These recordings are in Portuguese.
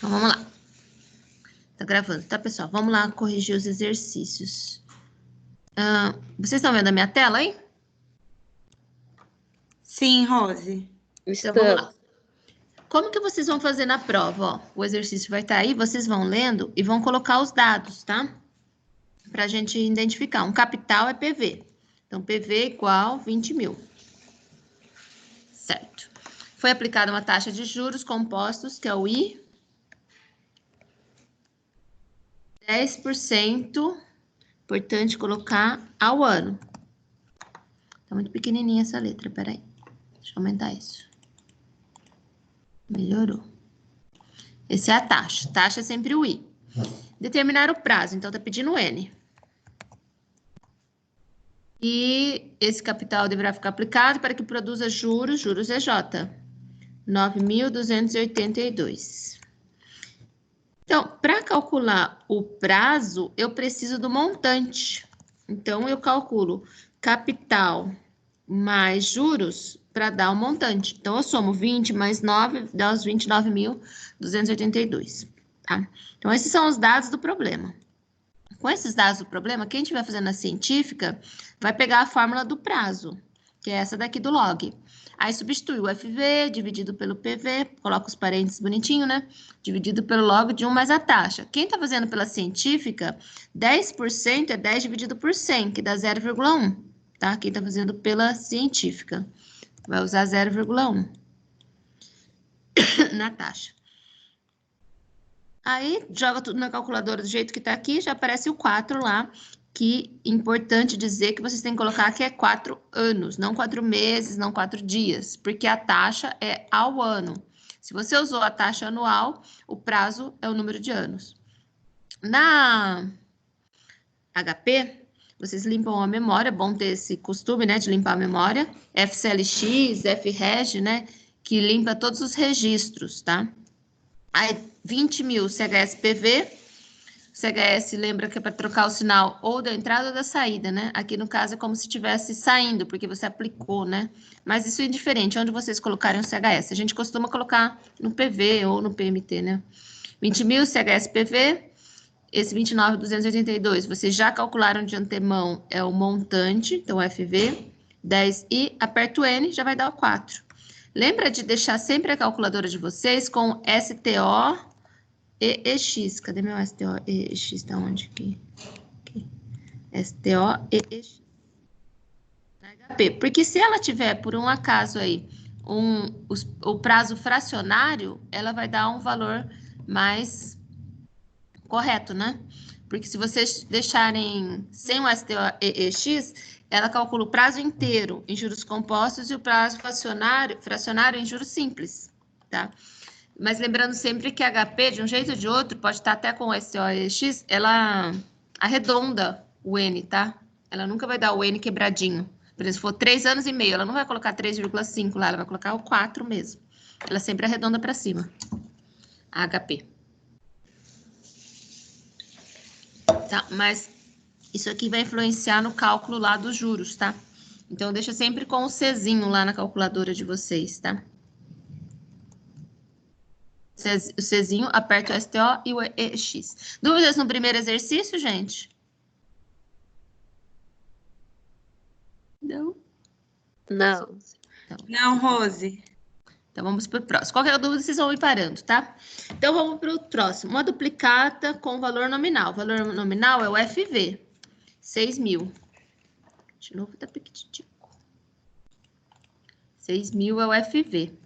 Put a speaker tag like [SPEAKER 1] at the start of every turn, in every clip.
[SPEAKER 1] Então, vamos lá. Tá gravando, tá, pessoal? Vamos lá corrigir os exercícios. Vocês estão vendo a minha tela aí?
[SPEAKER 2] Sim, Rose.
[SPEAKER 1] Então, vamos lá. Como que vocês vão fazer na prova? Ó, o exercício vai estar aí, vocês vão lendo e vão colocar os dados, tá? Pra gente identificar. Um capital é PV. Então, PV igual 20 mil. Certo. Foi aplicada uma taxa de juros compostos, que é o I. 10%, importante colocar ao ano. Tá muito pequenininha essa letra, peraí. Deixa eu aumentar isso. Melhorou. Esse é a taxa. Taxa é sempre o I. Determinar o prazo, então tá pedindo o N. E esse capital deverá ficar aplicado para que produza juros, juros é J. 9.282. Então, para calcular o prazo, eu preciso do montante. Então, eu calculo capital mais juros para dar o montante. Então, eu somo 20 mais 9, dá os 29.282, tá? Então, esses são os dados do problema. Com esses dados do problema, quem estiver fazendo a científica vai pegar a fórmula do prazo, que é essa daqui do log. Aí substitui o FV dividido pelo PV, coloca os parênteses bonitinho, né? Dividido pelo log de 1 mais a taxa. Quem está fazendo pela científica, 10% é 10 dividido por 100, que dá 0,1, tá? Quem está fazendo pela científica vai usar 0,1 na taxa. Aí, joga tudo na calculadora do jeito que tá aqui, já aparece o 4 lá, que é importante dizer que vocês têm que colocar que é 4 anos, não 4 meses, não 4 dias, porque a taxa é ao ano. Se você usou a taxa anual, o prazo é o número de anos. Na HP, vocês limpam a memória, é bom ter esse costume, né, de limpar a memória. FCLX, FREG, né, que limpa todos os registros, tá? Aí, 20 mil CHS-PV. CHS lembra que é para trocar o sinal ou da entrada ou da saída, né? Aqui no caso é como se estivesse saindo, porque você aplicou, né? Mas isso é indiferente, onde vocês colocarem o CHS. A gente costuma colocar no PV ou no PMT, né? 20 mil CHS-PV. Esse 29.282, vocês já calcularam de antemão, é o montante, então FV, 10 e aperta o N, já vai dar o 4. Lembra de deixar sempre a calculadora de vocês com STO e EX. Cadê meu STO e EX? Tá onde aqui? STO e EX. HP. Porque se ela tiver, por um acaso aí, o prazo fracionário, ela vai dar um valor mais correto, né? Porque se vocês deixarem sem o STO e EX, ela calcula o prazo inteiro em juros compostos e o prazo fracionário em juros simples, tá? Mas lembrando sempre que a HP, de um jeito ou de outro, pode estar até com o STOEX, ela arredonda o N, tá? Ela nunca vai dar o N quebradinho. Por exemplo, se for 3 anos e meio, ela não vai colocar 3,5 lá, ela vai colocar o 4 mesmo. Ela sempre arredonda para cima, a HP. Tá? Mas isso aqui vai influenciar no cálculo lá dos juros, tá? Então, deixa sempre com o Czinho lá na calculadora de vocês, tá? O Czinho, aperta o STO e o EX. Dúvidas no primeiro exercício, gente? Não?
[SPEAKER 2] Não. Não, Rose.
[SPEAKER 1] Então, vamos para o próximo. Qualquer dúvida, vocês vão ir parando, tá? Então, vamos para o próximo. Uma duplicata com valor nominal. O valor nominal é o FV, 6 mil. De novo, tá pequitico. 6 mil é o FV.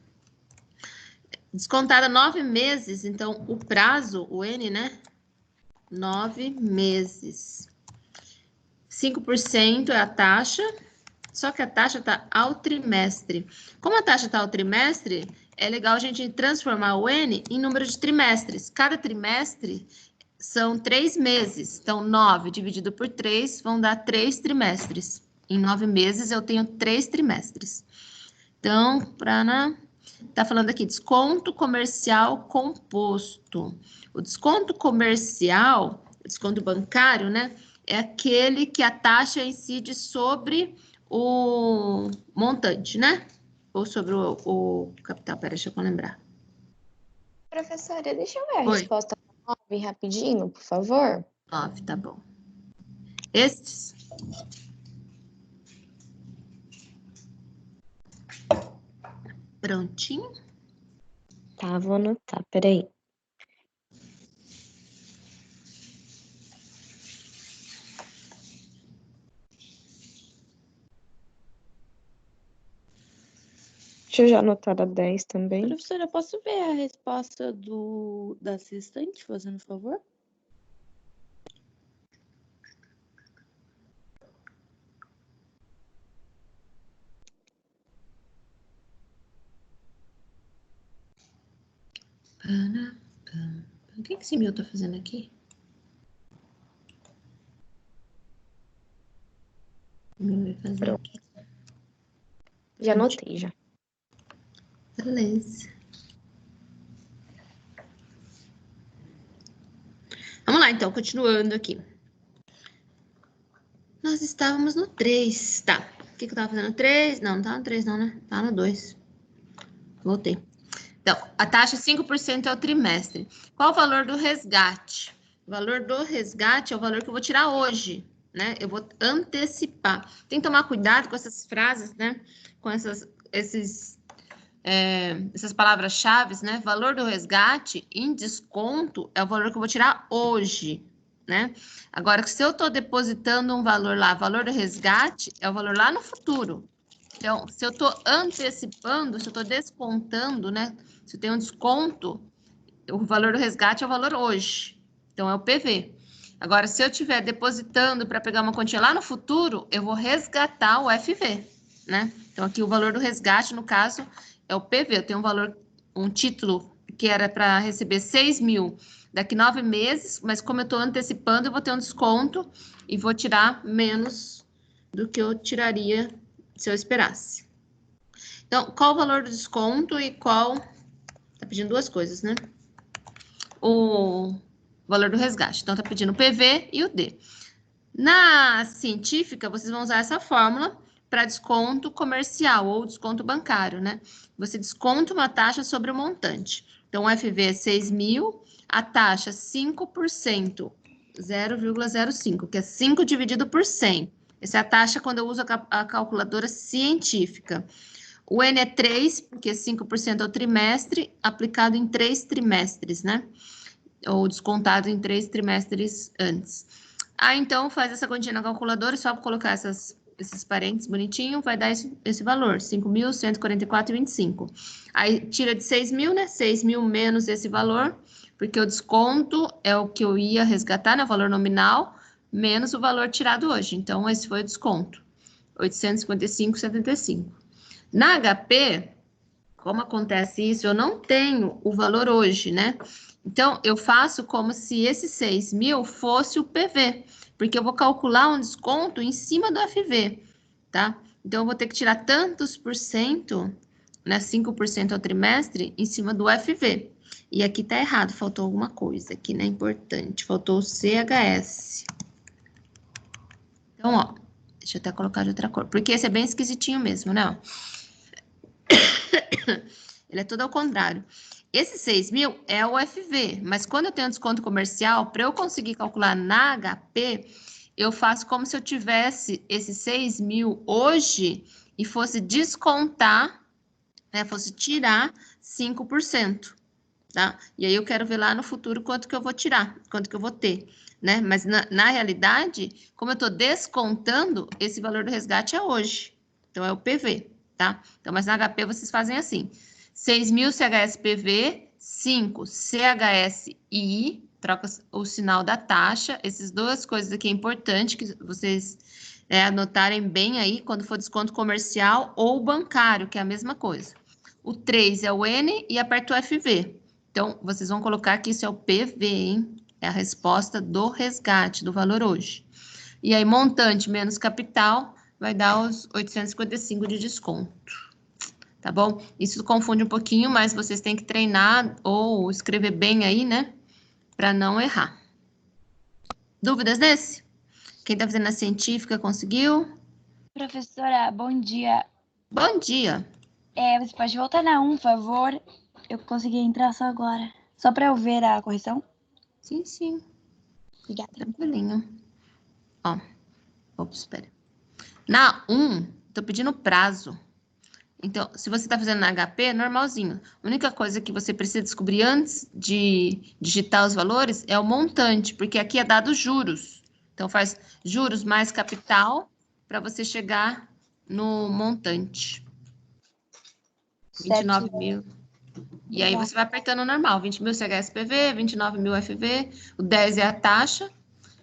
[SPEAKER 1] Descontada 9 meses, então o prazo, o N, né? 9 meses. 5% é a taxa, só que a taxa está ao trimestre. Como a taxa está ao trimestre, é legal a gente transformar o N em número de trimestres. Cada trimestre são 3 meses. Então, 9 dividido por 3 vão dar 3 trimestres. Em 9 meses, eu tenho 3 trimestres. Então, tá falando aqui, desconto comercial composto. O desconto comercial, o desconto bancário, né? É aquele que a taxa incide sobre o montante, né? Ou sobre o capital, pera, deixa eu lembrar.
[SPEAKER 3] Professora, deixa eu ver a
[SPEAKER 1] Oi.
[SPEAKER 3] resposta 9 rapidinho, por favor.
[SPEAKER 1] 9, tá bom. Estes? Prontinho.
[SPEAKER 3] Tá, vou anotar, peraí. Deixa eu já anotar a 10 também.
[SPEAKER 2] Professora, posso ver a resposta da assistente, fazendo favor?
[SPEAKER 1] O que esse meu tá fazendo aqui? Vai fazer aqui.
[SPEAKER 3] Já anotei, já.
[SPEAKER 1] Beleza. Vamos lá, então, continuando aqui. Nós estávamos no 3, tá. O que eu tava fazendo? 3? Não, não tava no 3 não, né? Tava no 2. Voltei. Então, a taxa 5% é o trimestre. Qual o valor do resgate? O valor do resgate é o valor que eu vou tirar hoje, né? Eu vou antecipar. Tem que tomar cuidado com essas frases, né? Com essas palavras-chave, né? Valor do resgate em desconto é o valor que eu vou tirar hoje, né? Agora, se eu estou depositando um valor lá, valor do resgate é o valor lá no futuro. Então, se eu estou antecipando, se eu estou descontando, né? Se eu tenho um desconto, o valor do resgate é o valor hoje. Então, é o PV. Agora, se eu estiver depositando para pegar uma quantia lá no futuro, eu vou resgatar o FV, né? Então, aqui o valor do resgate, no caso, é o PV. Eu tenho um valor, um título que era para receber 6 mil daqui 9 meses, mas como eu estou antecipando, eu vou ter um desconto e vou tirar menos do que eu tiraria se eu esperasse. Então, qual o valor do desconto e qual... Tá pedindo duas coisas, né? O valor do resgate. Então, tá pedindo o PV e o D. Na científica, vocês vão usar essa fórmula para desconto comercial ou desconto bancário, né? Você desconta uma taxa sobre o montante. Então, o FV é 6 mil, a taxa 5%, 0,05, que é 5 dividido por 100. Essa é a taxa quando eu uso a calculadora científica. O N é 3, porque 5% é o trimestre, aplicado em 3 trimestres, né? Ou descontado em 3 trimestres antes. Então, faz essa continha na calculadora, só colocar esses parênteses bonitinho, vai dar esse valor, 5.144,25. Aí, tira de 6 mil, né? 6 mil menos esse valor, porque o desconto é o que eu ia resgatar, né? O valor nominal, menos o valor tirado hoje. Então, esse foi o desconto, 855,75. Na HP, como acontece isso, eu não tenho o valor hoje, né? Então, eu faço como se esse 6 mil fosse o PV, porque eu vou calcular um desconto em cima do FV, tá? Então, eu vou ter que tirar tantos por cento, né? 5% ao trimestre, em cima do FV. E aqui tá errado, faltou alguma coisa aqui, né? Importante, faltou o CHS. Então, ó, deixa eu até colocar de outra cor, porque esse é bem esquisitinho mesmo, né? Ele é todo ao contrário. Esse 6 mil é o FV, mas quando eu tenho desconto comercial, para eu conseguir calcular na HP, eu faço como se eu tivesse esse 6 mil hoje e fosse descontar, né, fosse tirar 5%, tá? E aí eu quero ver lá no futuro quanto que eu vou tirar, quanto que eu vou ter, né? Mas na realidade, como eu estou descontando, esse valor do resgate é hoje. Então, é o PV, tá? Então, mas na HP vocês fazem assim, 6 mil CHS-PV, 5 CHS-I, troca o sinal da taxa. Essas duas coisas aqui é importante que vocês anotarem bem aí, quando for desconto comercial ou bancário, que é a mesma coisa. O 3 é o N e aperta o FV. Então, vocês vão colocar que isso é o PV, hein? É a resposta do resgate, do valor hoje. E aí, montante menos capital vai dar os 855 de desconto. Tá bom? Isso confunde um pouquinho, mas vocês têm que treinar ou escrever bem aí, né? Para não errar. Dúvidas nesse? Quem tá fazendo a científica conseguiu?
[SPEAKER 4] Professora, bom dia.
[SPEAKER 1] Bom dia.
[SPEAKER 4] Você pode voltar na 1, por favor? Eu consegui entrar só agora. Só para eu ver a correção?
[SPEAKER 1] Sim, sim.
[SPEAKER 4] Obrigada.
[SPEAKER 1] Tranquilinho. Ó. Ops, espera. Na 1, tô pedindo prazo. Então, se você está fazendo na HP, é normalzinho. A única coisa que você precisa descobrir antes de digitar os valores é o montante, porque aqui é dado juros. Então, faz juros mais capital para você chegar no montante. 29 mil. E aí você vai apertando normal. 20 mil CHSPV, 29 mil FV, o 10 é a taxa.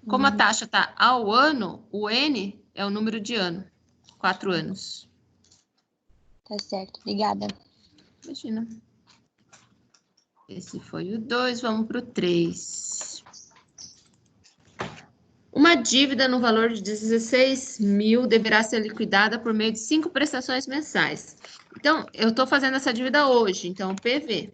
[SPEAKER 1] Como a taxa está ao ano, o N é o número de ano. 4 anos.
[SPEAKER 4] Tá certo, obrigada.
[SPEAKER 1] Imagina. Esse foi o 2, vamos para o 3. Uma dívida no valor de 16 mil deverá ser liquidada por meio de 5 prestações mensais. Então, eu estou fazendo essa dívida hoje, então, PV.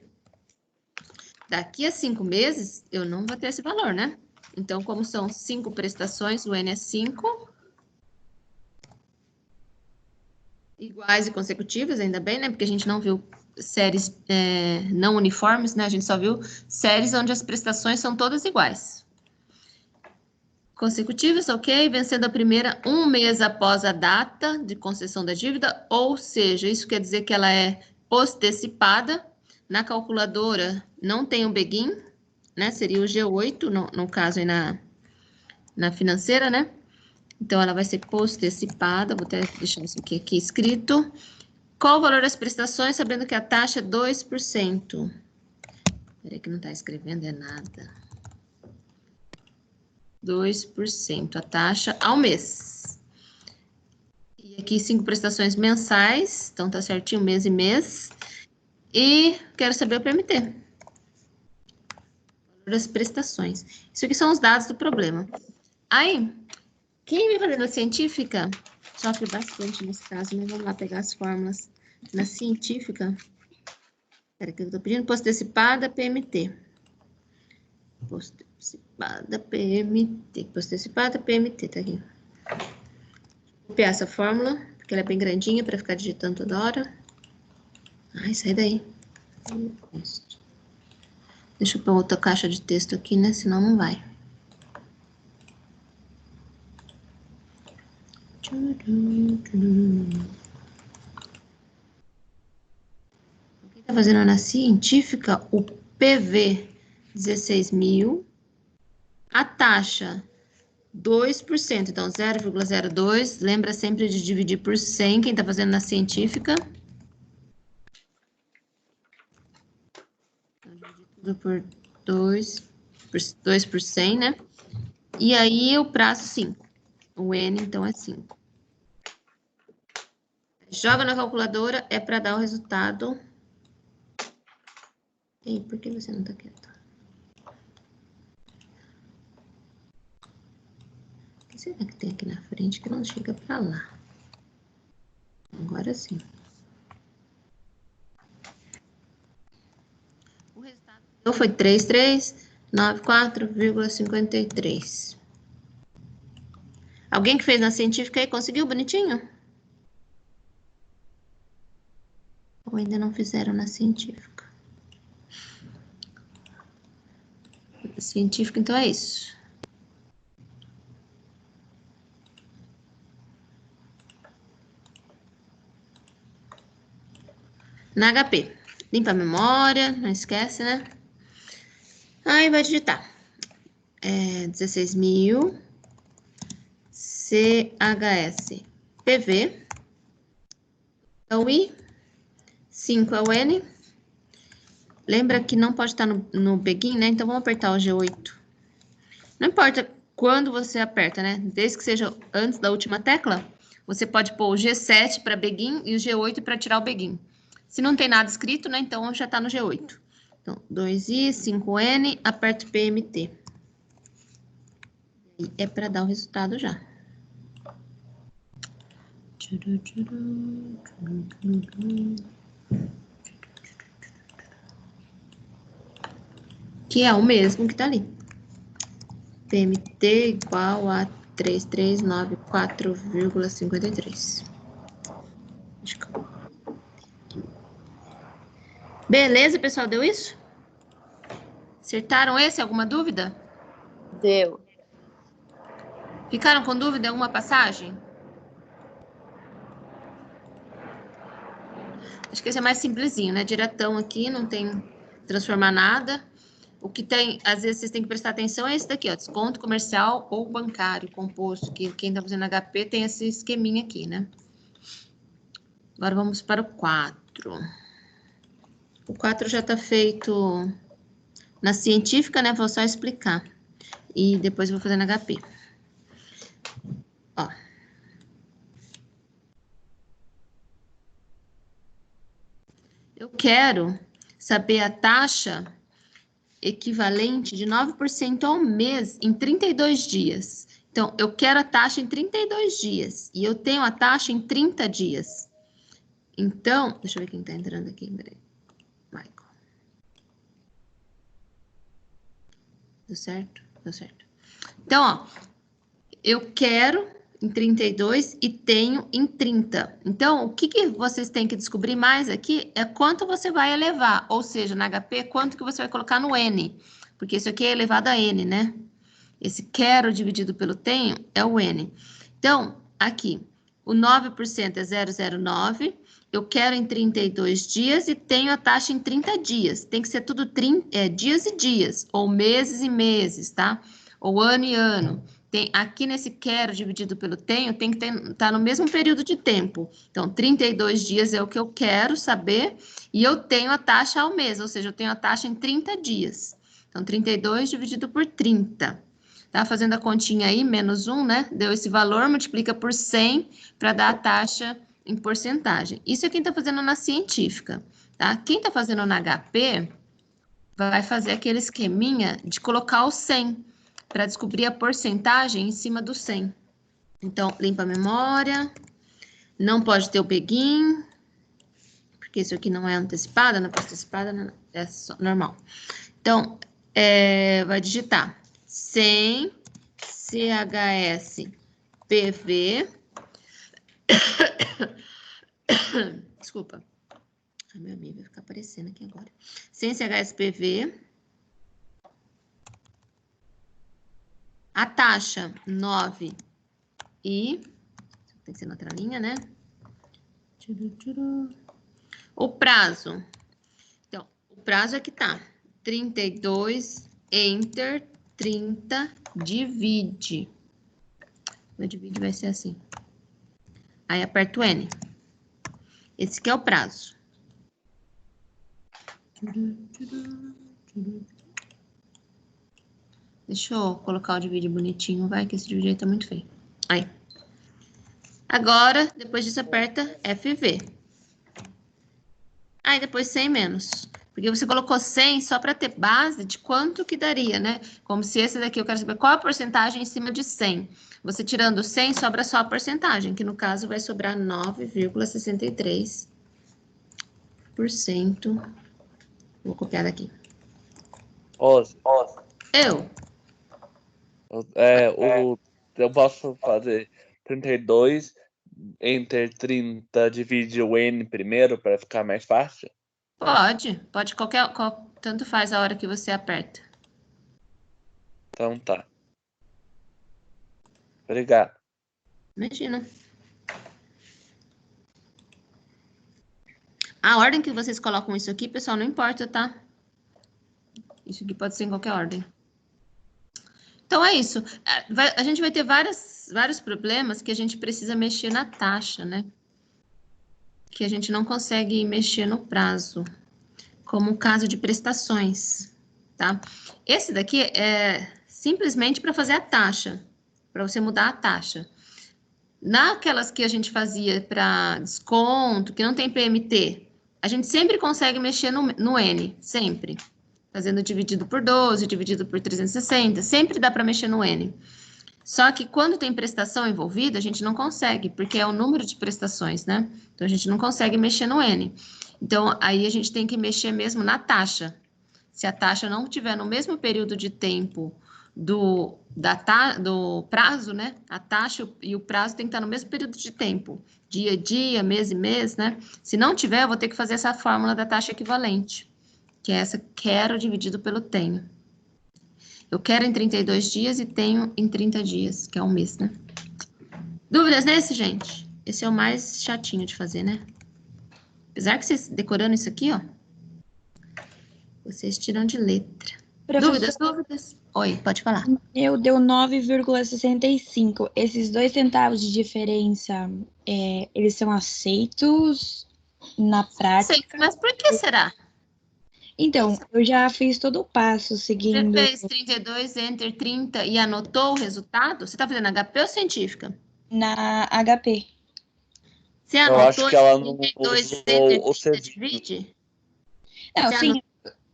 [SPEAKER 1] Daqui a 5 meses, eu não vou ter esse valor, né? Então, como são 5 prestações, o N é 5. Iguais e consecutivas, ainda bem, né? Porque a gente não viu séries não uniformes, né? A gente só viu séries onde as prestações são todas iguais. Consecutivas, ok. Vencendo a primeira 1 mês após a data de concessão da dívida, ou seja, isso quer dizer que ela é postecipada. Na calculadora não tem o begin, né? Seria o G8, no caso aí na financeira, né? Então, ela vai ser postecipada. Vou até deixar isso aqui escrito. Qual o valor das prestações, sabendo que a taxa é 2%? Peraí que não está escrevendo, é nada. 2%, a taxa ao mês. E aqui 5 prestações mensais, então tá certinho, mês e mês. E quero saber o PMT. O valor das prestações. Isso aqui são os dados do problema. Aí, quem vem fazendo a científica, sofre bastante nesse caso, né? Vamos lá pegar as fórmulas na científica. Espera que eu estou pedindo postecipada PMT. Postecipada PMT. Postecipada PMT, tá aqui. Vou copiar essa fórmula, porque ela é bem grandinha para ficar digitando toda hora. Ai, sai daí. Deixa eu pôr outra caixa de texto aqui, né? Senão não vai. Quem tá fazendo na científica, o PV 16 mil, a taxa 2%, então 0,02, lembra sempre de dividir por 100, quem tá fazendo na científica. Então, dividir tudo por 2 por 100, né? E aí o prazo 5, o N então é 5. Joga na calculadora, é para dar o resultado. Ei, por que você não tá quieto? O que será que tem aqui na frente que não chega para lá? Agora sim. O resultado foi 3394,53. Alguém que fez na científica aí conseguiu bonitinho? Ou ainda não fizeram na científica? Científica, então é isso. Na HP, limpa a memória, não esquece, né? Aí vai digitar. 16 mil, CHS, PV, é o I, 5 é o N. Lembra que não pode estar no begin, né? Então, vamos apertar o G8. Não importa quando você aperta, né? Desde que seja antes da última tecla, você pode pôr o G7 para begin e o G8 para tirar o begin. Se não tem nada escrito, né? Então, já está no G8. Então, 2i, 5n, aperto PMT. E é para dar o resultado já. Que é o mesmo que tá ali. PMT igual a 3394,53. Beleza, pessoal? Deu isso? Acertaram esse? Alguma dúvida?
[SPEAKER 3] Deu.
[SPEAKER 1] Ficaram com dúvida em alguma passagem? Acho que esse é mais simplesinho, né? Diretão aqui, não tem transformar nada. O que tem, às vezes, vocês têm que prestar atenção é esse daqui, ó. Desconto comercial ou bancário, composto, que quem tá fazendo HP tem esse esqueminha aqui, né? Agora vamos para o 4. O 4 já tá feito na científica, né? Vou só explicar. E depois vou fazer na HP. Ó. Eu quero saber a taxa equivalente de 9% ao mês em 32 dias. Então, eu quero a taxa em 32 dias e eu tenho a taxa em 30 dias. Então, deixa eu ver quem está entrando aqui. Peraí. Michael. Deu certo? Deu certo. Então, ó, eu quero em 32 e tenho em 30. Então, o que vocês têm que descobrir mais aqui é quanto você vai elevar, ou seja, na HP, quanto que você vai colocar no N, porque isso aqui é elevado a N, né? Esse quero dividido pelo tenho é o N. Então, aqui, o 9% é 0,09, eu quero em 32 dias e tenho a taxa em 30 dias. Tem que ser tudo dias e dias, ou meses e meses, tá? Ou ano e ano. Tem, aqui nesse quero dividido pelo tenho, tem que estar no mesmo período de tempo. Então, 32 dias é o que eu quero saber, e eu tenho a taxa ao mês, ou seja, eu tenho a taxa em 30 dias. Então, 32 dividido por 30. Tá fazendo a continha aí, menos 1, né? Deu esse valor, multiplica por 100 para dar a taxa em porcentagem. Isso é quem está fazendo na científica, tá? Quem está fazendo na HP vai fazer aquele esqueminha de colocar o 100 para descobrir a porcentagem em cima do 100. Então, limpa a memória. Não pode ter o begin, porque isso aqui não é antecipada, não é antecipada, é só normal. Então, vai digitar 100 CHS PV. Desculpa. Ai, meu amigo vai ficar aparecendo aqui agora. 100 CHS PV. A taxa 9 e... Tem que ser na outra linha, né? O prazo. Então, o prazo aqui tá 32, enter, 30, divide. O divide vai ser assim. Aí, aperto o N. Esse aqui é o prazo. Deixa eu colocar o divide bonitinho, vai, que esse divide aí tá muito feio. Aí. Agora, depois disso, aperta FV. Aí, depois 100 menos. Porque você colocou 100 só para ter base de quanto que daria, né? Como se esse daqui eu quero saber qual a porcentagem em cima de 100. Você tirando 100, sobra só a porcentagem, que no caso vai sobrar 9,63%. Vou copiar daqui.
[SPEAKER 5] Eu posso fazer 32, enter 30, divide o N primeiro para ficar mais fácil?
[SPEAKER 1] Pode tanto faz a hora que você aperta.
[SPEAKER 5] Então tá. Obrigado.
[SPEAKER 1] Imagina. A ordem que vocês colocam isso aqui, pessoal, não importa, tá? Isso aqui pode ser em qualquer ordem. Então, é isso. A gente vai ter vários problemas que a gente precisa mexer na taxa, né? Que a gente não consegue mexer no prazo. Como o caso de prestações, tá? Esse daqui é simplesmente para fazer a taxa. Para você mudar a taxa. Naquelas que a gente fazia para desconto, que não tem PMT, a gente sempre consegue mexer no N, sempre. Fazendo dividido por 12, dividido por 360, sempre dá para mexer no N. Só que quando tem prestação envolvida, a gente não consegue, porque é o número de prestações, né? Então, a gente não consegue mexer no N. Então, aí a gente tem que mexer mesmo na taxa. Se a taxa não tiver no mesmo período de tempo do prazo, né? A taxa e o prazo tem que estar no mesmo período de tempo. Dia a dia, mês e mês, né? Se não tiver, eu vou ter que fazer essa fórmula da taxa equivalente. Que é essa quero dividido pelo tenho. Eu quero em 32 dias e tenho em 30 dias, que é um mês, né? Dúvidas nesse, gente? Esse é o mais chatinho de fazer, né? Apesar que vocês decorando isso aqui, ó, vocês tiram de letra.
[SPEAKER 4] Professor,
[SPEAKER 1] Dúvidas? Oi, pode falar.
[SPEAKER 4] eu deu 9,65. Esses 2 centavos de diferença, eles são aceitos na prática?
[SPEAKER 1] Sei, mas por que será?
[SPEAKER 4] Então, eu já fiz todo o passo
[SPEAKER 1] Você
[SPEAKER 4] seguindo.
[SPEAKER 1] fez 32, enter 30 e anotou o resultado? Você tá fazendo HP ou científica?
[SPEAKER 4] Na HP.
[SPEAKER 1] Você
[SPEAKER 5] Eu
[SPEAKER 1] anotou
[SPEAKER 5] acho que ela não
[SPEAKER 1] 32,
[SPEAKER 5] usou
[SPEAKER 1] enter
[SPEAKER 5] o
[SPEAKER 1] 30,
[SPEAKER 5] cezinho.
[SPEAKER 1] divide?
[SPEAKER 4] Não,
[SPEAKER 1] Você
[SPEAKER 4] sim,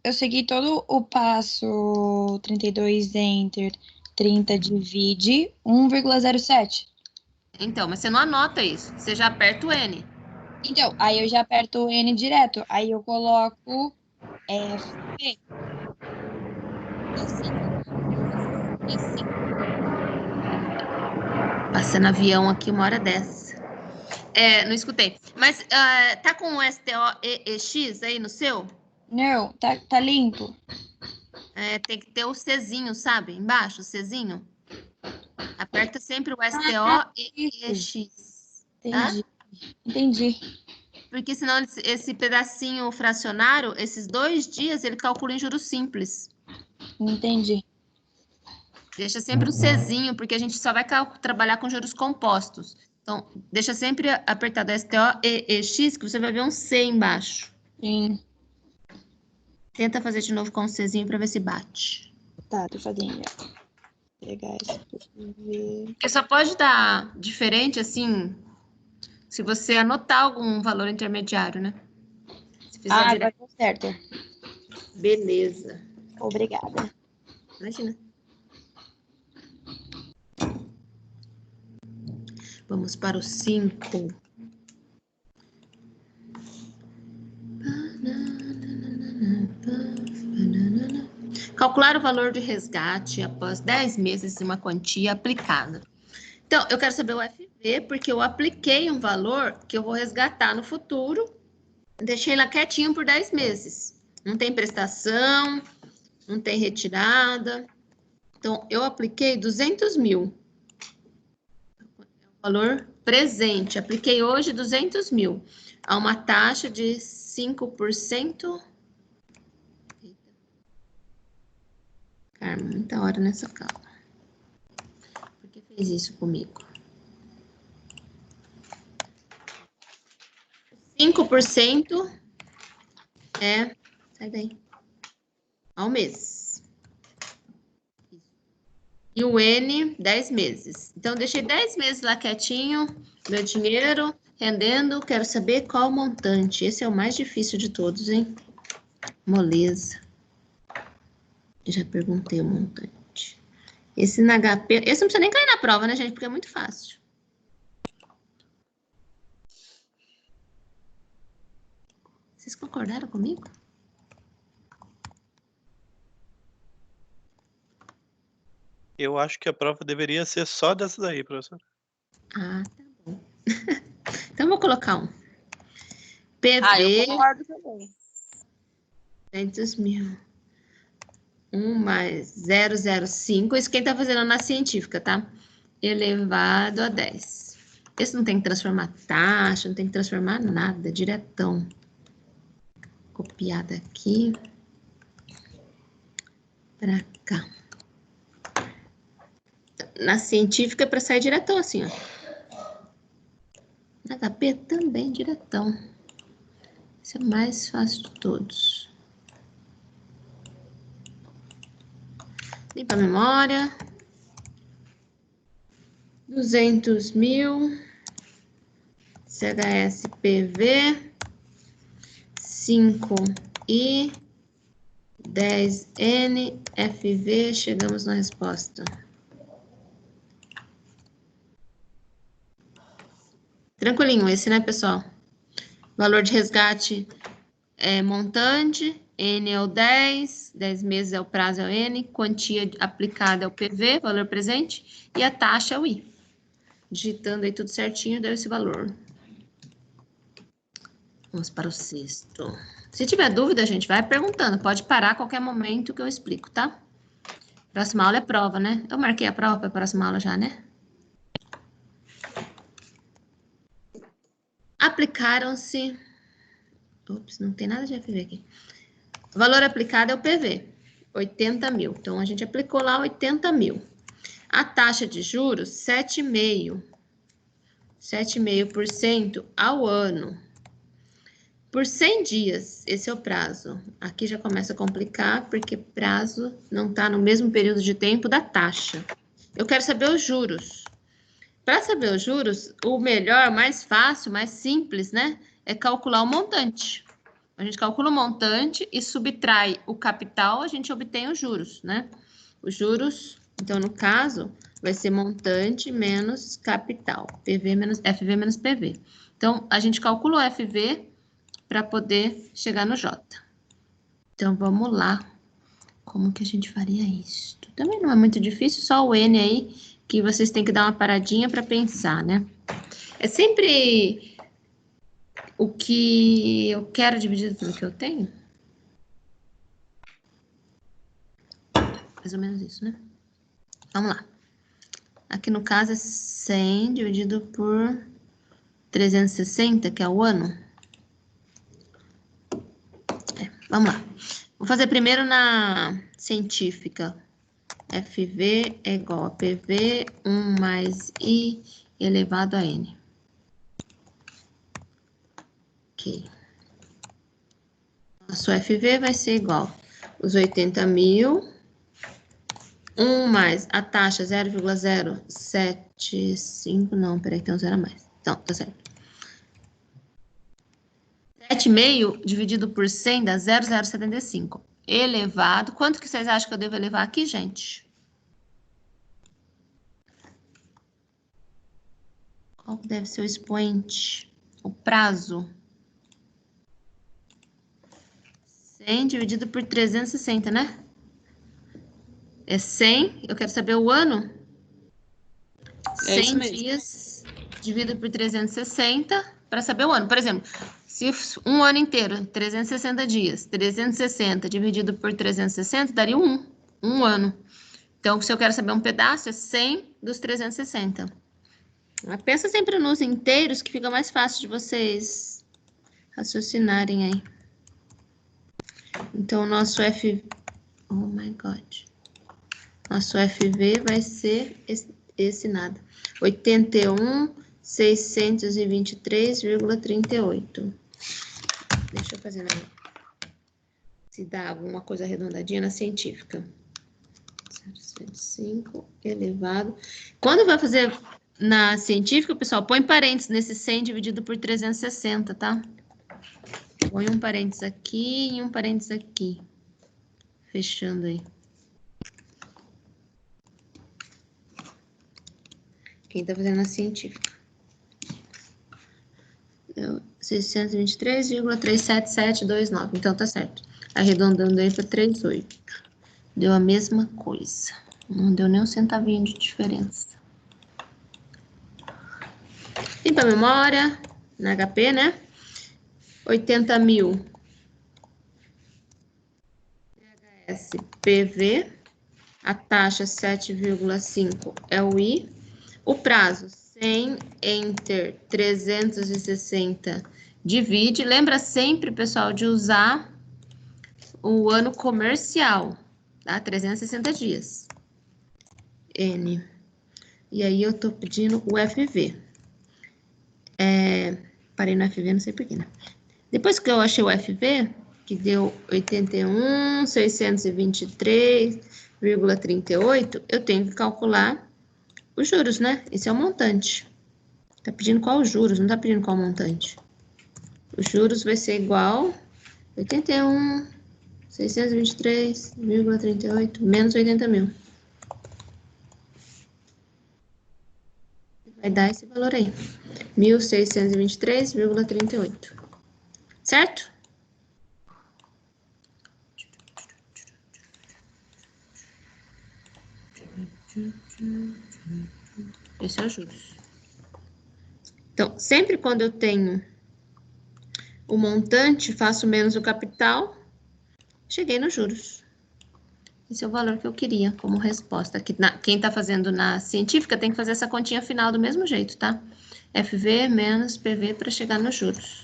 [SPEAKER 4] eu segui todo o passo 32 enter, 30 divide, 1,07.
[SPEAKER 1] Então, mas você não anota isso. Você já aperta o N.
[SPEAKER 4] Então, aí eu já aperto o N direto. Aí eu coloco FP.
[SPEAKER 1] Passando avião aqui uma hora dessa. Não escutei. Mas tá com o STOEEX aí no seu?
[SPEAKER 4] Não, tá limpo.
[SPEAKER 1] Tem que ter o Czinho, sabe? Embaixo, o Czinho. Aperta sempre o STOEEX.
[SPEAKER 4] Entendi. Entendi.
[SPEAKER 1] Porque senão esse pedacinho fracionário, esses 2 dias, ele calcula em juros simples.
[SPEAKER 4] Entendi.
[SPEAKER 1] Deixa sempre o Czinho, porque a gente só vai trabalhar com juros compostos. Então, deixa sempre apertado STOEEX, que você vai ver um C embaixo.
[SPEAKER 4] Sim.
[SPEAKER 1] Tenta fazer de novo com o Czinho para ver se bate.
[SPEAKER 4] Tá, tô fazendo. Pegar esse aqui.
[SPEAKER 1] Porque só pode dar diferente, assim, se você anotar algum valor intermediário, né? Se fizer
[SPEAKER 4] Ah,
[SPEAKER 1] direto.
[SPEAKER 4] agora tá certo.
[SPEAKER 1] Beleza.
[SPEAKER 4] Obrigada.
[SPEAKER 1] Imagina. Vamos para o 5. Calcular o valor de resgate após 10 meses de uma quantia aplicada. Então, eu quero saber o FV, porque eu apliquei um valor que eu vou resgatar no futuro. Deixei lá quietinho por 10 meses. Não tem prestação, não tem retirada. Então, eu apliquei 200 mil. Valor presente. Apliquei hoje 200 mil. A uma taxa de 5%. Carmen, muita hora nessa calma. Por que fez isso comigo? 5% sai daí, ao mês. E o N, 10 meses. Então, deixei 10 meses lá quietinho, meu dinheiro rendendo. Quero saber qual o montante. Esse é o mais difícil de todos, hein? Moleza. Já perguntei o montante. Esse na HP... Esse não precisa nem cair na prova, né, gente? Porque é muito fácil. Vocês concordaram comigo?
[SPEAKER 6] Eu acho que a prova deveria ser só dessa daí, professor.
[SPEAKER 1] Ah, tá bom. Então, vou colocar um. PV...
[SPEAKER 4] eu concordo também.
[SPEAKER 1] 200 mil. 1 mais 0,05. Isso quem tá fazendo na científica, tá? Elevado a 10. Esse não tem que transformar taxa, não tem que transformar nada, diretão. Copiar daqui para cá. Na científica é para sair diretão assim, ó. Na HP também diretão. Esse é o mais fácil de todos. Limpa a memória. 200 mil. CHSPV. 5 I. 10 N. FV. Chegamos na resposta. Tranquilinho esse, né, pessoal? Valor de resgate é montante, N é o 10, 10 meses é o prazo, é o N, quantia aplicada é o PV, valor presente, e a taxa é o I. Digitando aí tudo certinho, deu esse valor. Vamos para o 6º. Se tiver dúvida, gente, vai perguntando. Pode parar a qualquer momento que eu explico, tá? Próxima aula é prova, né? Eu marquei a prova para a próxima aula já, né? Aplicaram-se... Ops, não tem nada de FV aqui. O valor aplicado é o PV, 80 mil. Então, a gente aplicou lá 80 mil. A taxa de juros, 7,5%. 7,5% ao ano. Por 100 dias, esse é o prazo. Aqui já começa a complicar, porque prazo não está no mesmo período de tempo da taxa. Eu quero saber os juros. Para saber os juros, o melhor, mais fácil, mais simples, né? É calcular o montante. A gente calcula o montante e subtrai o capital, a gente obtém os juros, né? Os juros, então, no caso, vai ser montante menos capital. FV menos PV. Então, a gente calcula o FV para poder chegar no J. Então, vamos lá. Como que a gente faria isso? Também não é muito difícil, só o N aí, que vocês têm que dar uma paradinha para pensar, né? É sempre o que eu quero dividido pelo que eu tenho. Mais ou menos isso, né? Vamos lá. Aqui no caso é 100 dividido por 360, que é o ano. Vamos lá. Vou fazer primeiro na científica. FV é igual a PV, 1 mais I elevado a N. Ok. Nosso FV vai ser igual os 80 mil, 1 mais a taxa 0,075, não, peraí, tem um zero a mais. Então, tá certo. 7,5 dividido por 100 dá 0,075. Elevado. Quanto que vocês acham que eu devo elevar aqui, gente? Qual deve ser o expoente? O prazo. 100 dividido por 360, né? É 100. Eu quero saber o ano. 100 dias dividido por 360 para saber o ano. Por exemplo, se um ano inteiro, 360 dias, 360 dividido por 360 daria um ano. Então, se eu quero saber um pedaço, é 100 dos 360. Mas pensa sempre nos inteiros, que fica mais fácil de vocês raciocinarem aí. Então, o nosso Oh, my God. Nosso FV vai ser esse nada. 81.623,38. Deixa eu fazer se dá alguma coisa arredondadinha na científica. 0,5 elevado. Quando vai fazer na científica, pessoal, põe parênteses nesse 100 dividido por 360, tá? Põe um parênteses aqui e um parênteses aqui. Fechando aí. Quem tá fazendo a científica? 623,37729. Então, tá certo. Arredondando aí para 38. Deu a mesma coisa. Não deu nem um centavinho de diferença. Limpa a memória. Na HP, né? 80 mil. THS PV. A taxa 7,5 é o I. O prazo 100 enter 360 divide. Lembra sempre, pessoal, de usar o ano comercial, tá? 360 dias. N. E aí eu tô pedindo o FV. Parei no FV, não sei porquê, né? Depois que eu achei o FV, que deu 81.623,38, eu tenho que calcular os juros, né? Esse é o montante. Tá pedindo qual os juros, não tá pedindo qual montante. Os juros vai ser igual 81.623,38 menos 80 mil. Vai dar esse valor aí. 1.623,38. Certo? Esse é os juros. Então, sempre quando eu tenho o montante, faço menos o capital, cheguei nos juros. Esse é o valor que eu queria como resposta. Quem está fazendo na científica tem que fazer essa continha final do mesmo jeito, tá? FV menos PV para chegar nos juros.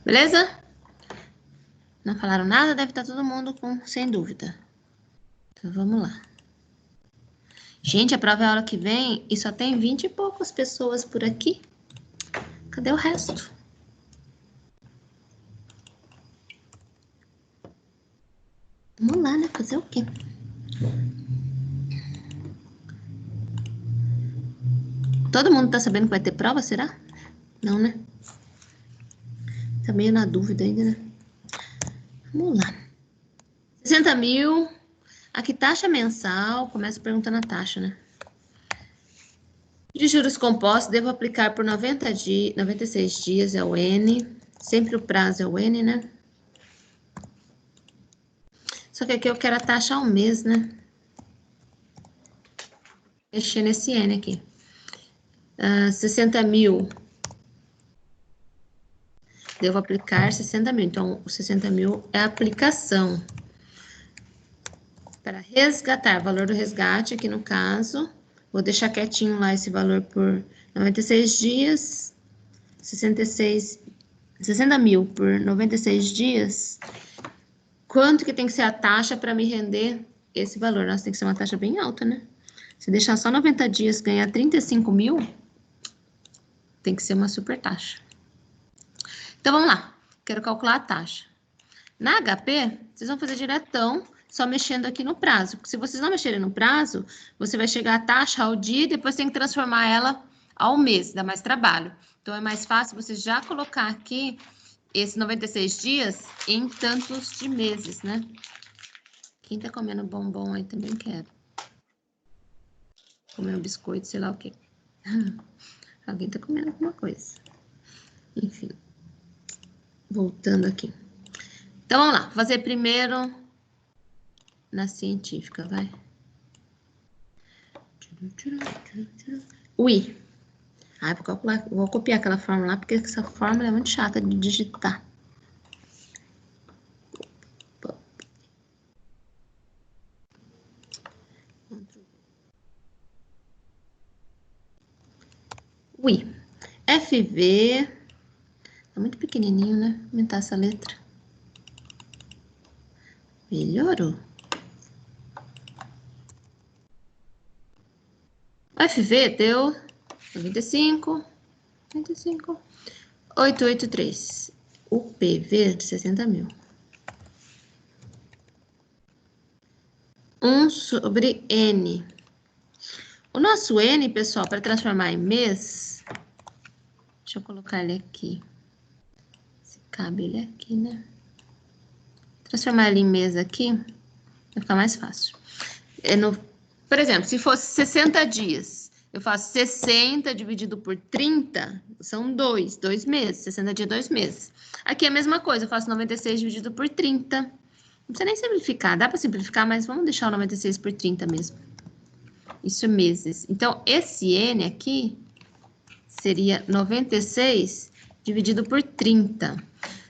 [SPEAKER 1] Beleza? Não falaram nada? Deve estar todo mundo sem dúvida. Então, vamos lá. Gente, a prova é a hora que vem e só tem 20 e poucas pessoas por aqui. Cadê o resto? Vamos lá, né? Fazer o quê? Todo mundo tá sabendo que vai ter prova, será? Não, né? Tá meio na dúvida ainda, né? Vamos lá. 60 mil. Aqui, taxa mensal. Começa perguntando a taxa, né? De juros compostos, devo aplicar por 96 dias, é o N. Sempre o prazo é o N, né? Só que aqui eu quero a taxa ao mês, né? Mexer nesse N aqui. 60 mil. Devo aplicar 60 mil. Então, o 60 mil é a aplicação. Para resgatar, valor do resgate aqui no caso. Vou deixar quietinho lá esse valor por 96 dias. 60 mil por 96 dias. Quanto que tem que ser a taxa para me render esse valor? Nossa, tem que ser uma taxa bem alta, né? Se deixar só 90 dias ganhar 35 mil, tem que ser uma super taxa. Então, vamos lá. Quero calcular a taxa. Na HP, vocês vão fazer diretão, só mexendo aqui no prazo. Porque se vocês não mexerem no prazo, você vai chegar a taxa ao dia e depois tem que transformar ela ao mês, dá mais trabalho. Então, é mais fácil você já colocar aqui esses 96 dias em tantos de meses, né? Quem tá comendo bombom aí também quero. Comendo biscoito, sei lá o quê. Alguém tá comendo alguma coisa. Enfim. Voltando aqui. Então, vamos lá. Vou fazer primeiro na científica, vai. Ui. Ah, vou calcular, vou copiar aquela fórmula lá, porque essa fórmula é muito chata de digitar. Ui. FV. Tá muito pequenininho, né? Vou aumentar essa letra. Melhorou. O FV deu 95, 883. O PV de 60 mil. 1 sobre N. O nosso N, pessoal, para transformar em mês, deixa eu colocar ele aqui. Se cabe ele aqui, né? Transformar ele em mês aqui, vai ficar mais fácil. Por exemplo, se fosse 60 dias, eu faço 60 dividido por 30, são 2 meses. 60 dias, 2 meses. Aqui é a mesma coisa, eu faço 96 dividido por 30. Não precisa nem simplificar, dá para simplificar, mas vamos deixar o 96 por 30 mesmo. Isso é meses. Então, esse N aqui seria 96 dividido por 30.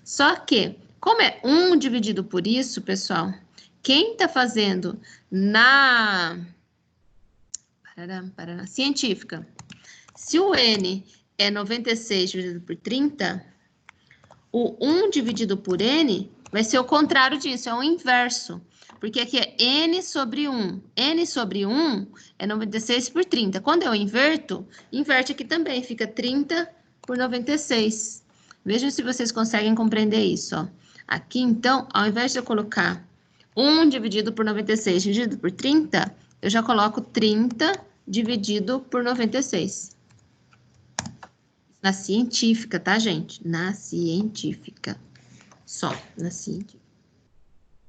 [SPEAKER 1] Só que, como é 1 dividido por isso, pessoal, quem está fazendo na científica, se o N é 96 dividido por 30, o 1 dividido por N vai ser o contrário disso, é o inverso. Porque aqui é N sobre 1. N sobre 1 é 96 por 30. Quando eu inverto, inverte aqui também, fica 30 por 96. Vejam se vocês conseguem compreender isso, ó. Aqui, então, ao invés de eu colocar 1 dividido por 96 dividido por 30, eu já coloco 30 dividido por 96. Na científica, tá, gente? Na científica. Só na científica.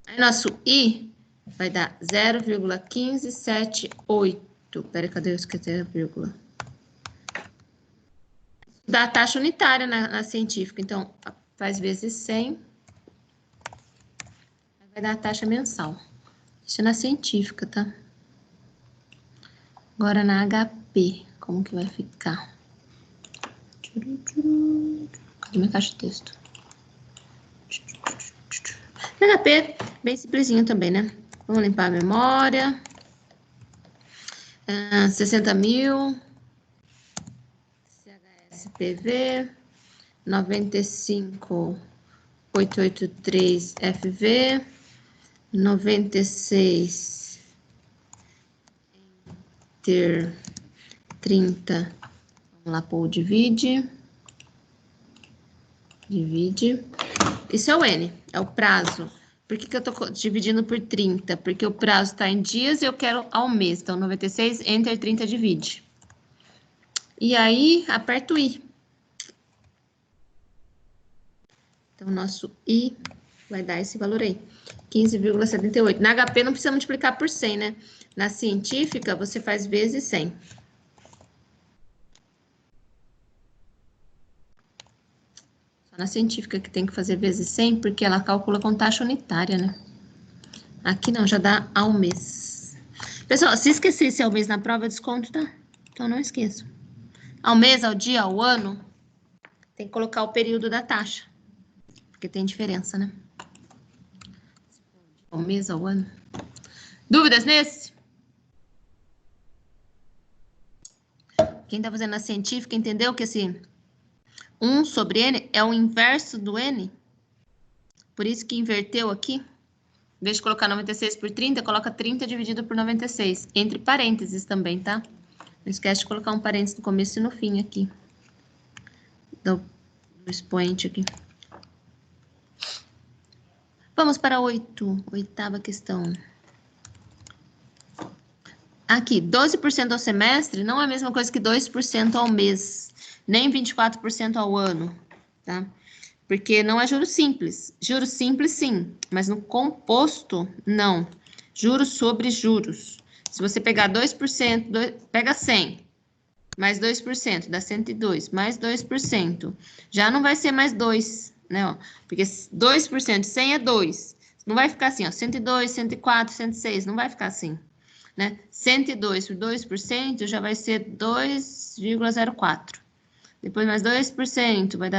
[SPEAKER 1] Aí, nosso I vai dar 0,1578. Peraí, cadê eu esqueci a vírgula? Dá a taxa unitária na científica. Então, faz vezes 100. Vai dar a taxa mensal. Isso é na científica, tá? Agora na HP, como que vai ficar? Cadê minha caixa de texto? Na HP, bem simplesinho também, né? Vamos limpar a memória. 60.000. CHSPV. 95.883 FV. 96 Enter 30. Vamos lá pôr o divide. Divide. Isso é o N, é o prazo. Por que eu tô dividindo por 30? Porque o prazo está em dias e eu quero ao mês. Então, 96, Enter 30, divide. E aí, aperto o I. Então, o nosso I vai dar esse valor aí. 15,78. Na HP não precisa multiplicar por 100, né? Na científica, você faz vezes 100. Só na científica que tem que fazer vezes 100, porque ela calcula com taxa unitária, né? Aqui não, já dá ao mês. Pessoal, se esquecesse ao mês na prova, eu desconto, tá? Então, não esqueçam. Ao mês, ao dia, ao ano, tem que colocar o período da taxa. Porque tem diferença, né? Ao mês, ao ano. Dúvidas nesse? Quem tá fazendo a científica entendeu que esse 1 sobre N é o inverso do N? Por isso que inverteu aqui. Em vez de colocar 96 por 30, coloca 30 dividido por 96. Entre parênteses também, tá? Não esquece de colocar um parênteses no começo e no fim aqui. Do expoente aqui. Vamos para 8ª questão. Aqui, 12% ao semestre não é a mesma coisa que 2% ao mês, nem 24% ao ano, tá? Porque não é juros simples. Juros simples, sim, mas no composto, não. Juros sobre juros. Se você pegar 2%, pega 100, mais 2%, dá 102, mais 2%. Já não vai ser mais 2, né? Ó, porque 2% de 100 é 2. Não vai ficar assim, ó, 102, 104, 106, não vai ficar assim, né? 102 por 2% já vai ser 2,04. Depois mais 2%, vai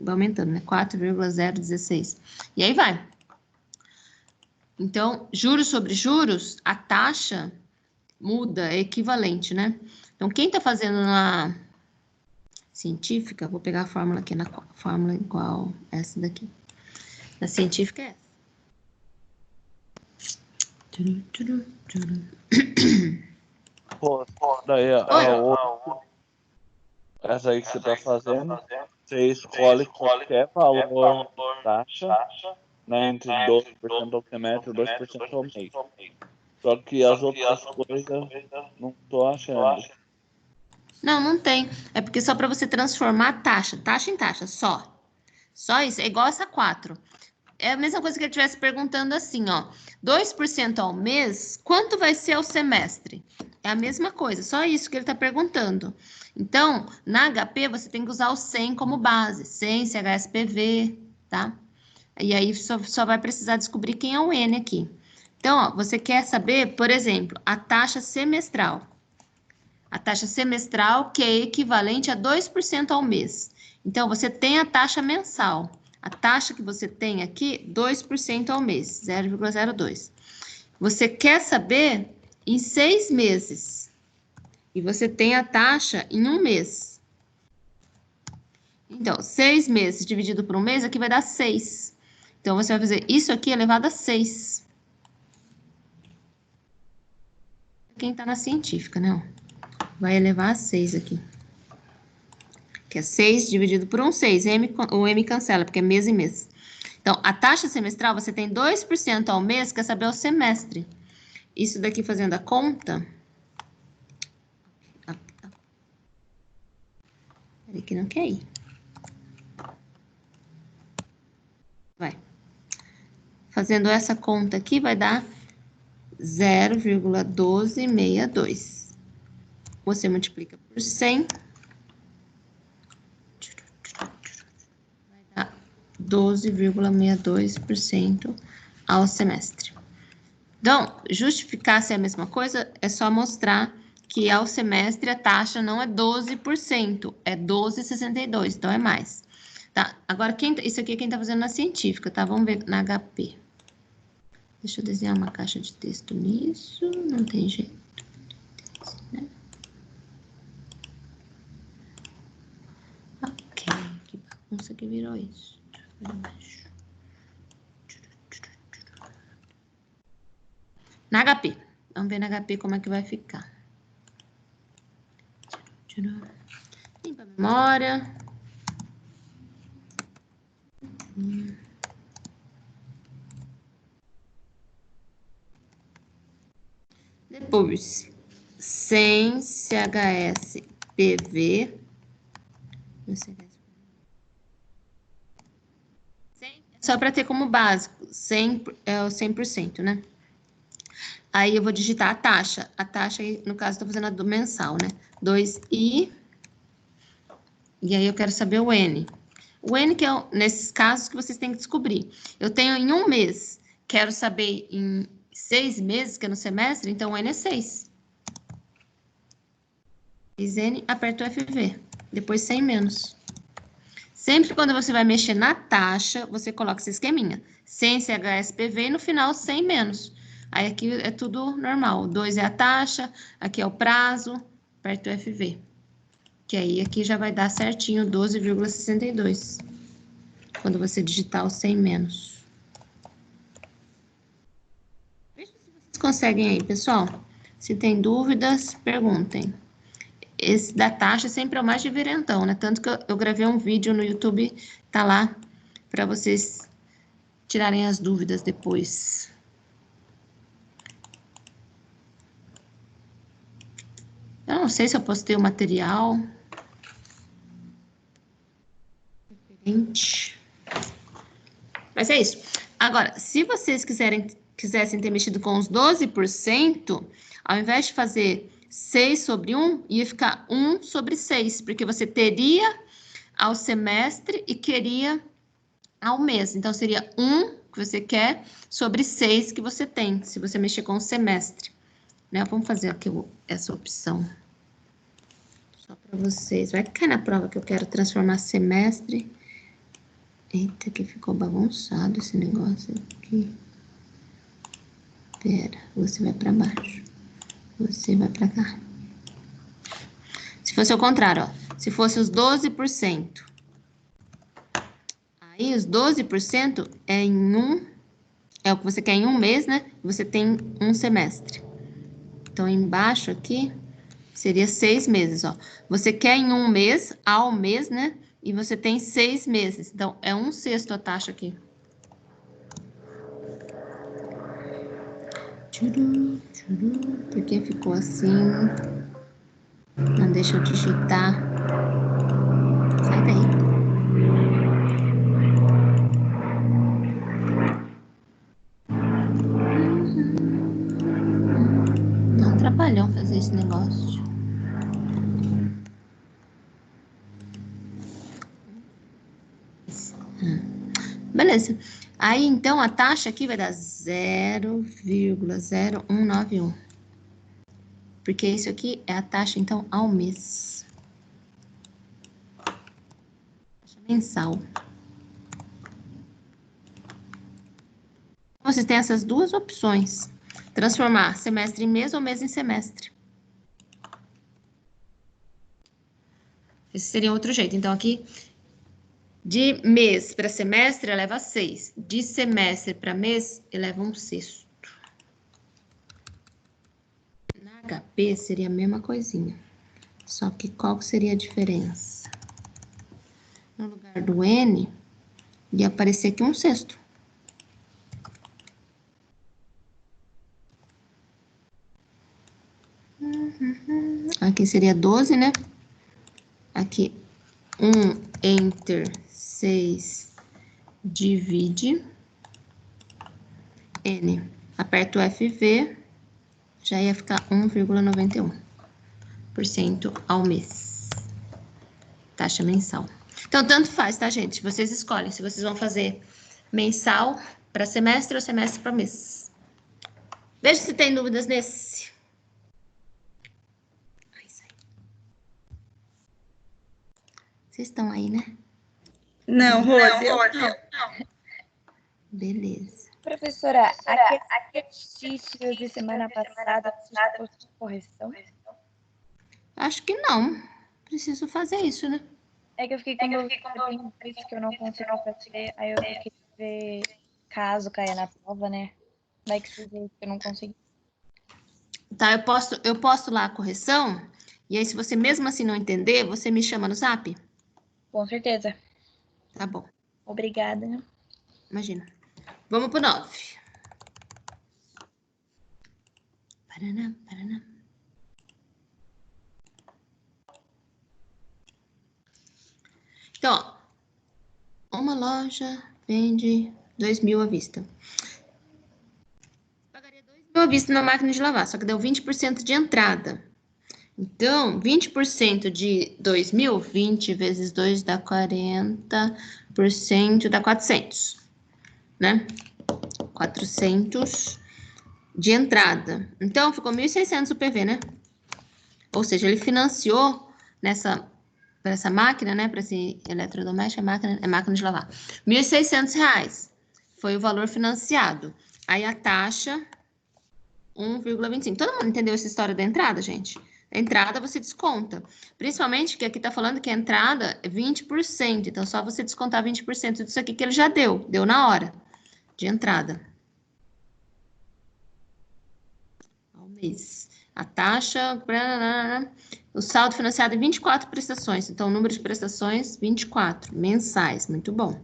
[SPEAKER 1] aumentando, né? 4,016. E aí vai. Então, juros sobre juros, a taxa muda, é equivalente, né? Então, quem está fazendo na científica, vou pegar a fórmula aqui, na fórmula igual essa daqui. Na científica é essa.
[SPEAKER 5] Pô, daí essa aí que você tá fazendo, você escolhe qualquer valor taxa, né, entre 12% ao semestre e 2% ao mês. Só que as outras coisas não tô achando.
[SPEAKER 1] Não, não tem. É porque só para você transformar taxa em taxa, só. Só isso, é igual essa 4. É a mesma coisa que ele estivesse perguntando assim, ó. 2% ao mês, quanto vai ser ao semestre? É a mesma coisa, só isso que ele está perguntando. Então, na HP, você tem que usar o 100 como base. 100, CHSPV, tá? E aí, só vai precisar descobrir quem é o N aqui. Então, ó, você quer saber, por exemplo, a taxa semestral. A taxa semestral, que é equivalente a 2% ao mês. Então, você tem a taxa mensal. A taxa que você tem aqui, 2% ao mês, 0,02. Você quer saber em 6 meses. E você tem a taxa em 1 mês. Então, 6 meses dividido por 1 mês, aqui vai dar 6. Então, você vai fazer isso aqui elevado a 6. Quem está na científica, né? Vai elevar a 6 aqui. Que é 6 dividido por 1, 6. O M cancela, porque é mês e mês. Então, a taxa semestral, você tem 2% ao mês, quer saber o semestre. Isso daqui fazendo a conta... Peraí que não quer ir. Vai. Fazendo essa conta aqui, vai dar 0,1262. Você multiplica por 100. Vai dar 12,62% ao semestre. Então, justificar se é a mesma coisa, é só mostrar que ao semestre a taxa não é 12%, é 12,62, então é mais. Tá, agora, isso aqui é quem tá fazendo na científica, tá? Vamos ver na HP. Deixa eu desenhar uma caixa de texto nisso, não tem jeito. Né? Ok, que bagunça que virou isso. Na HP, vamos ver na HP como é que vai ficar. Limpa a memória. Depois, sem CHS PV. Só para ter como básico, 100, é o 100%, né? Aí eu vou digitar a taxa. A taxa, no caso, estou fazendo a do mensal, né? 2i. E aí eu quero saber o N. O N que é, nesses casos, que vocês têm que descobrir. Eu tenho em um mês, quero saber em 6 meses, que é no semestre, então o N é 6. Fiz N, aperto o FV. Depois 100 menos. Sempre quando você vai mexer na taxa, você coloca esse esqueminha. 100 CHSPV e no final 100 menos. Aí aqui é tudo normal. 2 é a taxa, aqui é o prazo, aperto o FV. Que aí aqui já vai dar certinho 12,62. Quando você digitar o 100 menos. Veja se vocês conseguem aí, pessoal. Se tem dúvidas, perguntem. Esse da taxa sempre é o mais diferentão, né? Tanto que eu gravei um vídeo no YouTube, tá lá, para vocês tirarem as dúvidas depois. Eu não sei se eu postei o material. Mas é isso. Agora, se vocês quisessem ter mexido com os 12%, ao invés de fazer 6 sobre 1, ia ficar 1 sobre 6, porque você teria ao semestre e queria ao mês. Então, seria 1 que você quer sobre 6 que você tem, se você mexer com o semestre. Né? Vamos fazer aqui essa opção. Só para vocês. Vai cair na prova que eu quero transformar semestre. Eita, que ficou bagunçado esse negócio aqui. Pera, você vai para baixo. Você vai para cá. Se fosse ao contrário, ó. Se fosse os 12%. Aí, os 12% é em é o que você quer em um mês, né? Você tem um semestre. Então, embaixo aqui, seria 6 meses, ó. Você quer em um mês, ao mês, né? E você tem 6 meses. Então, é 1/6 a taxa aqui. Por que ficou assim? Não deixa eu digitar. Sai daí. Dá um trabalhão fazer esse negócio. Beleza. Aí, então, a taxa aqui vai dar 0,0191. Porque isso aqui é a taxa, então, ao mês. Taxa mensal. Vocês têm essas duas opções. Transformar semestre em mês ou mês em semestre. Esse seria outro jeito. Então, aqui... De mês para semestre, eleva 6. De semestre para mês, eleva 1/6. Na HP, seria a mesma coisinha. Só que qual seria a diferença? No lugar do N, ia aparecer aqui 1/6. Aqui seria 12, né? Aqui, 1 enter 6 divide N. Aperto o FV, já ia ficar 1,91% ao mês. Taxa mensal. Então, tanto faz, tá, gente? Vocês escolhem se vocês vão fazer mensal para semestre ou semestre para mês. Veja se tem dúvidas nesse. Vocês estão aí, né?
[SPEAKER 2] Não, Rose, eu não.
[SPEAKER 1] Beleza.
[SPEAKER 4] Professora, aquele exercício de semana passada, você já postou correção?
[SPEAKER 1] Acho que não. Preciso fazer isso, né?
[SPEAKER 4] É que eu fiquei com dúvida, por isso que eu não consigo fazer, aí eu queria ver caso caia na prova, né? Vai que seja isso que eu não consegui.
[SPEAKER 1] Tá, eu posto lá a correção. E aí, se você mesmo assim não entender, você me chama no Zap?
[SPEAKER 4] Com certeza.
[SPEAKER 1] Tá bom.
[SPEAKER 4] Obrigada.
[SPEAKER 1] Imagina. Vamos pro 9. Paraná, paraná. Então, ó, uma loja vende 2.000 à vista. Pagaria 2.000 à vista na máquina de lavar, só que deu 20% de entrada. Então, 20% de 2.000, 20 vezes 2 dá 40%, dá 400, né? 400 de entrada. Então, ficou 1.600 o PV, né? Ou seja, ele financiou para essa máquina, né? Para esse eletrodoméstico, é máquina de lavar. R$1.600 foi o valor financiado. Aí a taxa, 1,25. Todo mundo entendeu essa história da entrada, gente? A entrada você desconta. Principalmente que aqui tá falando que a entrada é 20%. Então, só você descontar 20% disso aqui que ele já deu. Deu na hora de entrada. Ao mês. A taxa, o saldo financiado em 24 prestações. Então, o número de prestações, 24, mensais. Muito bom.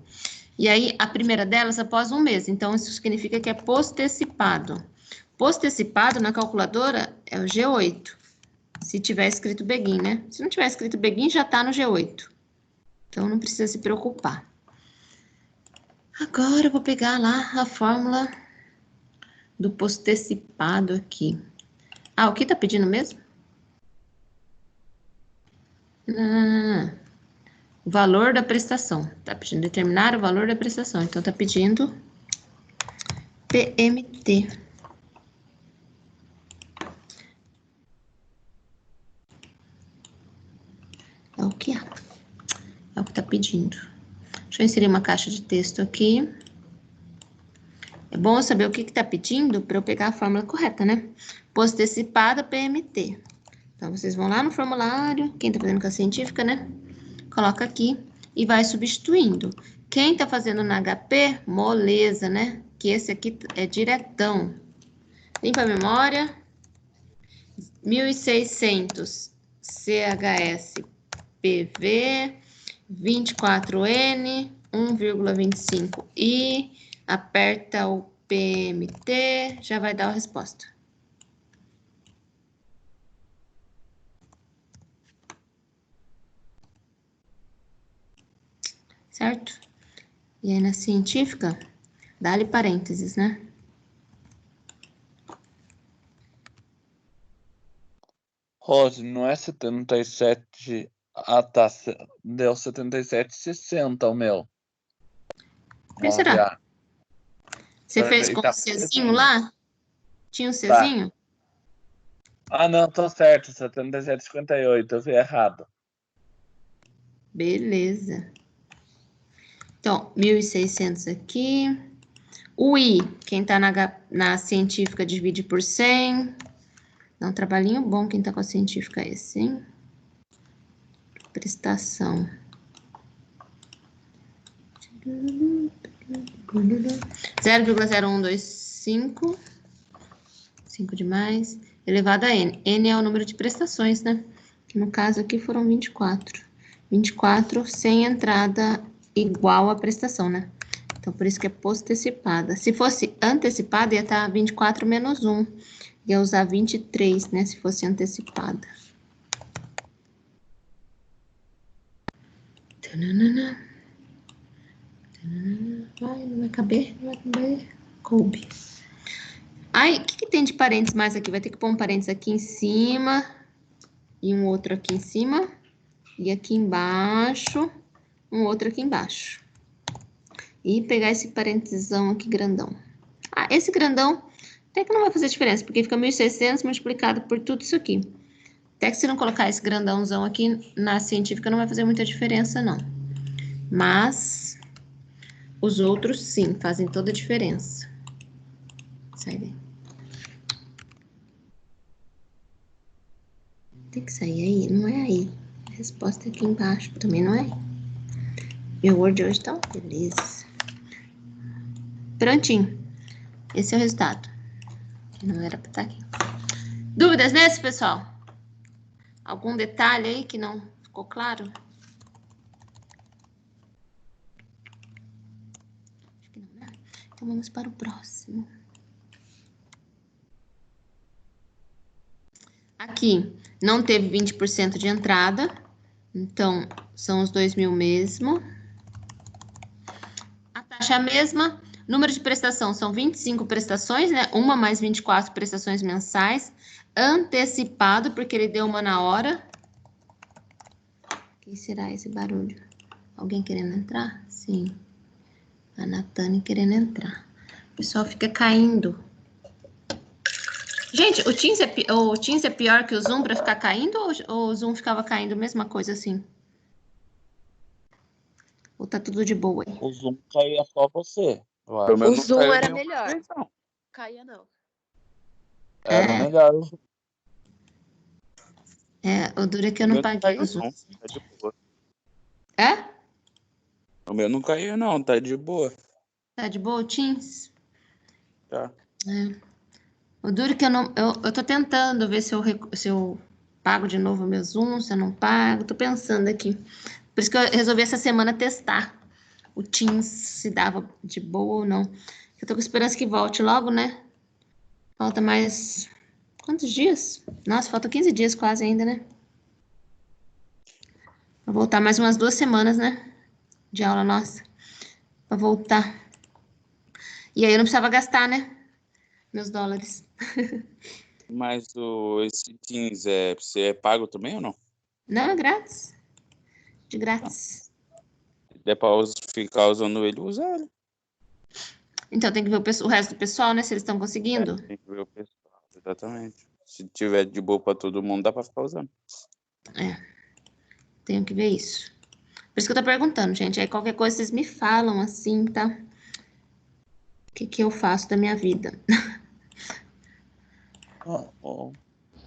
[SPEAKER 1] E aí, a primeira delas, após um mês. Então, isso significa que é postecipado. Postecipado, na calculadora, é o G8. Se tiver escrito Begin, né? Se não tiver escrito Begin, já tá no G8. Então, não precisa se preocupar. Agora, eu vou pegar lá a fórmula do postecipado aqui. Ah, o que tá pedindo mesmo? O valor da prestação. Tá pedindo determinar o valor da prestação. Então, tá pedindo PMT. É o que há. É o que tá pedindo. Deixa eu inserir uma caixa de texto aqui. É bom eu saber o que tá pedindo para eu pegar a fórmula correta, né? Postecipada PMT. Então, vocês vão lá no formulário, quem tá fazendo com a científica, né? Coloca aqui e vai substituindo. Quem tá fazendo na HP, moleza, né? Que esse aqui é diretão. Limpa a memória. 1.600 CHS PV, 24N, 1,25I, aperta o PMT, já vai dar a resposta. Certo? E aí na científica, dá-lhe parênteses, né?
[SPEAKER 5] Rose, não é 77. Ah, tá. Deu 77,60 o meu.
[SPEAKER 1] Por que será?
[SPEAKER 5] Enviar.
[SPEAKER 1] Você fez com o Czinho lá? Tinha um Czinho?
[SPEAKER 5] Ah, não, tô certo. 77,58. Eu vi errado.
[SPEAKER 1] Beleza. Então, 1.600 aqui. O I, quem tá na científica divide por 100. Dá um trabalhinho bom quem tá com a científica esse, hein? Prestação. 0,0125. 5 demais. Elevado a N. N é o número de prestações, né? Que no caso aqui foram 24. 24 sem entrada igual à prestação, né? Então, por isso que é postecipada. Se fosse antecipada, ia estar 24 menos 1. Ia usar 23, né? Se fosse antecipada. Tananana. Ai, não vai caber, não vai caber. Coube. Ai, o que tem de parênteses mais aqui? Vai ter que pôr um parênteses aqui em cima. E um outro aqui em cima. E aqui embaixo. Um outro aqui embaixo. E pegar esse parêntesão aqui grandão. Ah, esse grandão Até que não vai fazer diferença, porque fica 1.600 multiplicado por tudo isso aqui. Até que se não colocar esse grandãozão aqui, na científica não vai fazer muita diferença, não. Mas os outros, sim, fazem toda a diferença. Sai daí. Tem que sair aí, não é aí. A resposta é aqui embaixo, também não é aí. Meu Word hoje tá uma beleza. Prontinho. Esse é o resultado. Não era pra estar aqui. Dúvidas nesse, pessoal? Algum detalhe aí que não ficou claro? Acho que não, né? Então vamos para o próximo. Aqui, não teve 20% de entrada. Então, são os 2.000 mesmo. A taxa é a mesma. Número de prestação são 25 prestações, né? Uma mais 24 prestações mensais. Antecipado, porque ele deu uma na hora. Quem será esse barulho? Alguém querendo entrar? Sim. A Natane querendo entrar. O pessoal fica caindo. Gente, o Teams é pior que o Zoom para ficar caindo ou o Zoom ficava caindo? Mesma coisa assim? Ou tá tudo de boa aí?
[SPEAKER 5] O Zoom caía só você.
[SPEAKER 3] O Zoom era melhor. Caia não.
[SPEAKER 5] Era melhor o Zoom.
[SPEAKER 1] O duro é que eu não paguei o Zoom.
[SPEAKER 5] Tá de boa.
[SPEAKER 1] É?
[SPEAKER 5] O meu não caiu, não. Tá de boa.
[SPEAKER 1] Tá de boa o Teams?
[SPEAKER 5] Tá.
[SPEAKER 1] O duro é que eu tô tentando ver se eu pago de novo o meu Zoom, se eu não pago. Tô pensando aqui. Por isso que eu resolvi essa semana testar o Teams, se dava de boa ou não. Eu tô com esperança que volte logo, né? Falta mais... Quantos dias? Nossa, falta 15 dias quase ainda, né? Vai voltar mais umas 2 semanas, né? De aula nossa. Pra voltar. E aí eu não precisava gastar, né? Meus dólares.
[SPEAKER 5] Mas esse Teams você é pago também ou não?
[SPEAKER 1] Não, é grátis. De grátis.
[SPEAKER 5] Se der pra ficar usando ele, usa ele.
[SPEAKER 1] Então tem que ver o resto do pessoal, né? Se eles estão conseguindo.
[SPEAKER 5] Tem que ver o pessoal, exatamente. Se tiver de boa pra todo mundo, dá pra ficar usando.
[SPEAKER 1] Tenho que ver isso. Por isso que eu tô perguntando, gente. Aí qualquer coisa vocês me falam assim, tá? O que eu faço da minha vida?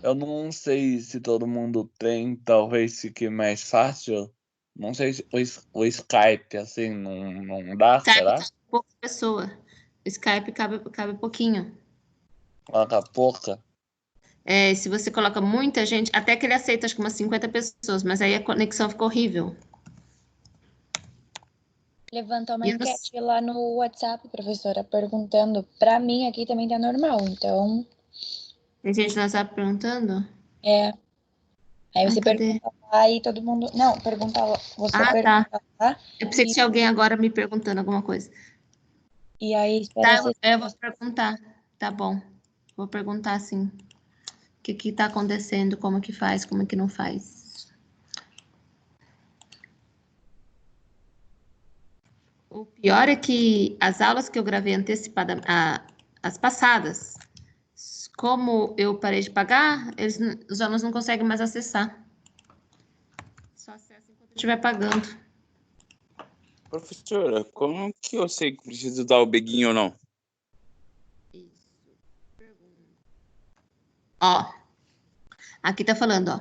[SPEAKER 7] Eu não sei se todo mundo tem, talvez fique mais fácil. Não sei se o Skype, assim, não dá,
[SPEAKER 1] Skype
[SPEAKER 7] será?
[SPEAKER 1] cabe pouca pessoa. O Skype cabe pouquinho.
[SPEAKER 7] Coloca pouca.
[SPEAKER 1] Se você coloca muita gente, até que ele aceita acho que umas 50 pessoas, mas aí a conexão fica horrível.
[SPEAKER 4] Levantou uma enquete lá no WhatsApp, professora, perguntando. Pra mim aqui também tá normal, então...
[SPEAKER 1] Tem gente no WhatsApp perguntando?
[SPEAKER 4] Aí você
[SPEAKER 1] cadê?
[SPEAKER 4] pergunta lá e todo mundo... Não, pergunta lá. Você pergunta
[SPEAKER 1] Tá.
[SPEAKER 4] lá.
[SPEAKER 1] Eu pensei que tinha alguém agora me perguntando alguma coisa.
[SPEAKER 4] E aí espera você...
[SPEAKER 1] Eu vou perguntar. Tá bom. Vou perguntar, sim. O que tá acontecendo, como que faz, como que não faz. O pior é que as aulas que eu gravei antecipadamente, as passadas, como eu parei de pagar, os alunos não conseguem mais acessar. Só acessa enquanto eu estiver pagando.
[SPEAKER 5] Professora, como que eu sei que preciso dar o beguinho ou não?
[SPEAKER 1] Ó, aqui tá falando, ó.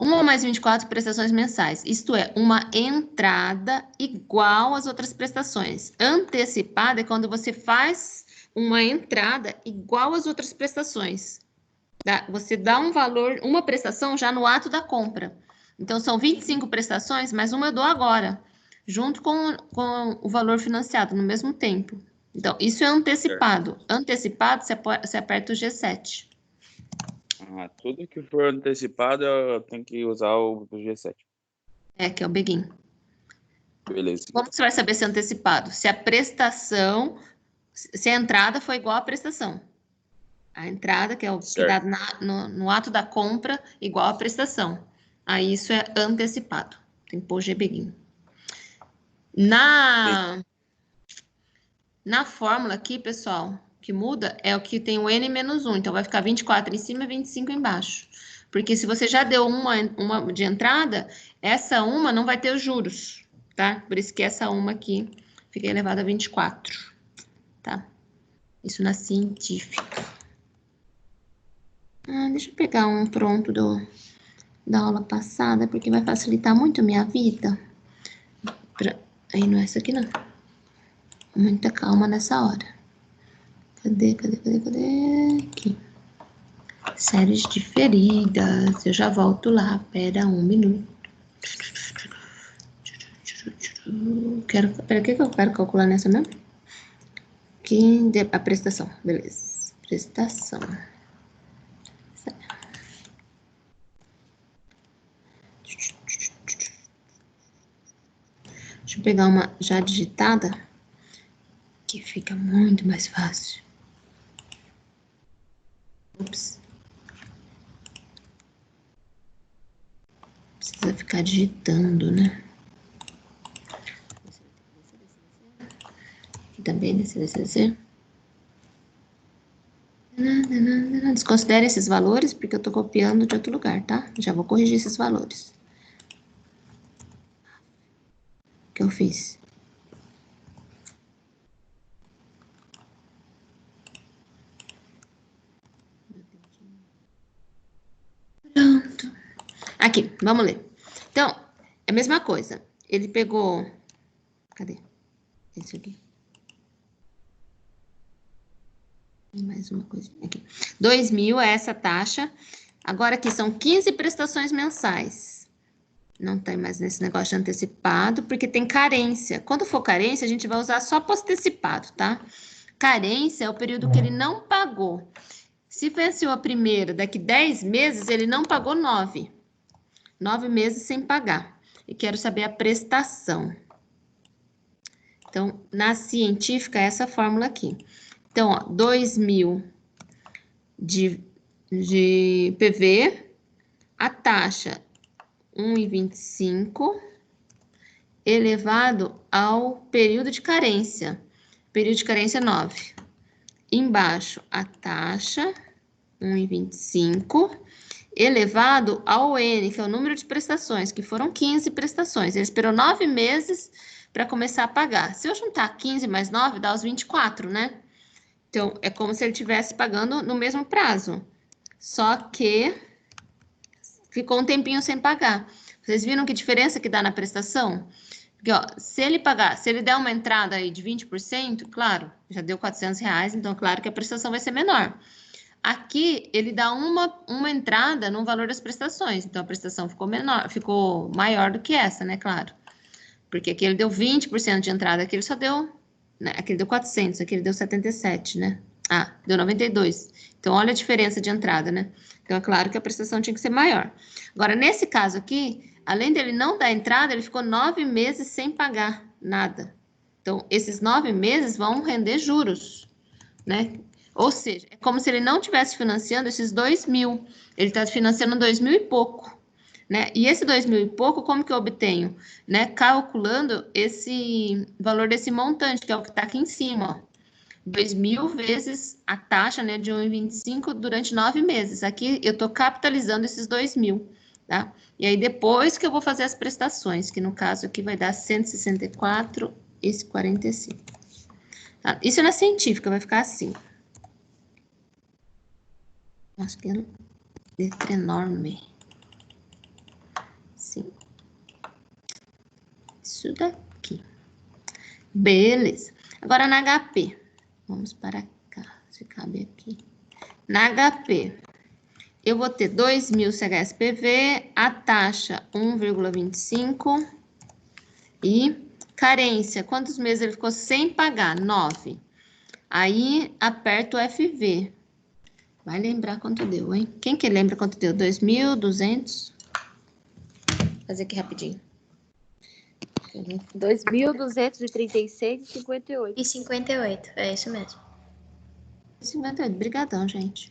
[SPEAKER 1] 1 mais 24 prestações mensais. Isto é, uma entrada igual às outras prestações. Antecipada é quando você faz uma entrada igual às outras prestações. Você dá um valor, uma prestação já no ato da compra. Então, são 25 prestações, mas uma eu dou agora, junto com o valor financiado, no mesmo tempo. Então, isso é antecipado. Antecipado, você aperta o G7.
[SPEAKER 5] Tudo que for antecipado, eu tenho que usar o G7.
[SPEAKER 1] Que é o begin.
[SPEAKER 5] Beleza.
[SPEAKER 1] Como você vai saber se é antecipado? Se a prestação, se a entrada foi igual à prestação. A entrada, que é o que dá no ato da compra, igual à prestação. Aí isso é antecipado. Tem que pôr GBegin. Na fórmula aqui, pessoal, que muda é o que tem o N menos 1. Então, vai ficar 24 em cima e 25 embaixo. Porque se você já deu uma de entrada, essa uma não vai ter os juros, tá? Por isso que essa uma aqui fica elevada a 24, tá? Isso na científica. Deixa eu pegar um pronto da aula passada, porque vai facilitar muito a minha vida. Aí não é essa aqui, não. Muita calma nessa hora. Cadê? Aqui. Séries diferidas. Eu já volto lá. Pera 1 minuto. Pera, o que eu quero calcular nessa mesmo? A prestação. Beleza. Prestação. Deixa eu pegar uma já digitada, que fica muito mais fácil. Ups. Precisa ficar digitando, né? Aqui também, descer. Desconsidere esses valores, porque eu tô copiando de outro lugar, tá? Já vou corrigir esses valores. O que eu fiz? Pronto. Aqui, vamos ler. Então, é a mesma coisa. Ele pegou... Cadê? Esse aqui. Mais uma coisinha aqui. 2.000 é essa taxa. Agora aqui são 15 prestações mensais. Não tem mais nesse negócio de antecipado, porque tem carência. Quando for carência, a gente vai usar só postecipado, tá? Carência é o período que ele não pagou. Se venceu a primeira, daqui 10 meses, ele não pagou 9. 9 meses sem pagar. E quero saber a prestação. Então, na científica, é essa fórmula aqui. Então, ó, 2.000 de PV, a taxa 1,25 elevado ao período de carência. Período de carência 9. Embaixo, a taxa 1,25 elevado ao N, que é o número de prestações, que foram 15 prestações. Ele esperou 9 meses para começar a pagar. Se eu juntar 15 mais 9, dá os 24, né? Então, é como se ele estivesse pagando no mesmo prazo. Só que ficou um tempinho sem pagar. Vocês viram que diferença que dá na prestação? Porque, ó, se ele der uma entrada aí de 20%, claro, já deu R$400, então, claro que a prestação vai ser menor. Aqui, ele dá uma entrada no valor das prestações, então a prestação ficou maior do que essa, né, claro. Porque aqui ele deu 20% de entrada, aqui ele só deu, né, aqui ele deu 400, aqui ele deu 77, né? Deu 92. Então, olha a diferença de entrada, né? Então, é claro que a prestação tinha que ser maior. Agora, nesse caso aqui, além dele não dar entrada, ele ficou 9 meses sem pagar nada. Então, esses 9 meses vão render juros, né? Ou seja, é como se ele não estivesse financiando esses 2.000. Ele está financiando 2.000 e pouco, né? E esse 2.000 e pouco, como que eu obtenho? Né? Calculando esse valor desse montante, que é o que está aqui em cima, ó. 2.000 vezes a taxa, né, de 1,25 durante 9 meses. Aqui eu estou capitalizando esses 2.000, tá? E aí depois que eu vou fazer as prestações, que no caso aqui vai dar 164 e 45. Tá? Isso na científica vai ficar assim. Acho que é letra enorme. Sim. Isso daqui. Beleza. Agora na HP. Vamos para cá, se cabe aqui. Na HP, eu vou ter 2.000 CHSPV, a taxa 1,25 e carência. Quantos meses ele ficou sem pagar? 9. Aí, aperto o FV. Vai lembrar quanto deu, hein? Quem que lembra quanto deu? 2.200? Vou fazer aqui rapidinho.
[SPEAKER 3] 2.236,58.
[SPEAKER 8] E 58, é isso mesmo.
[SPEAKER 1] 58, brigadão, gente.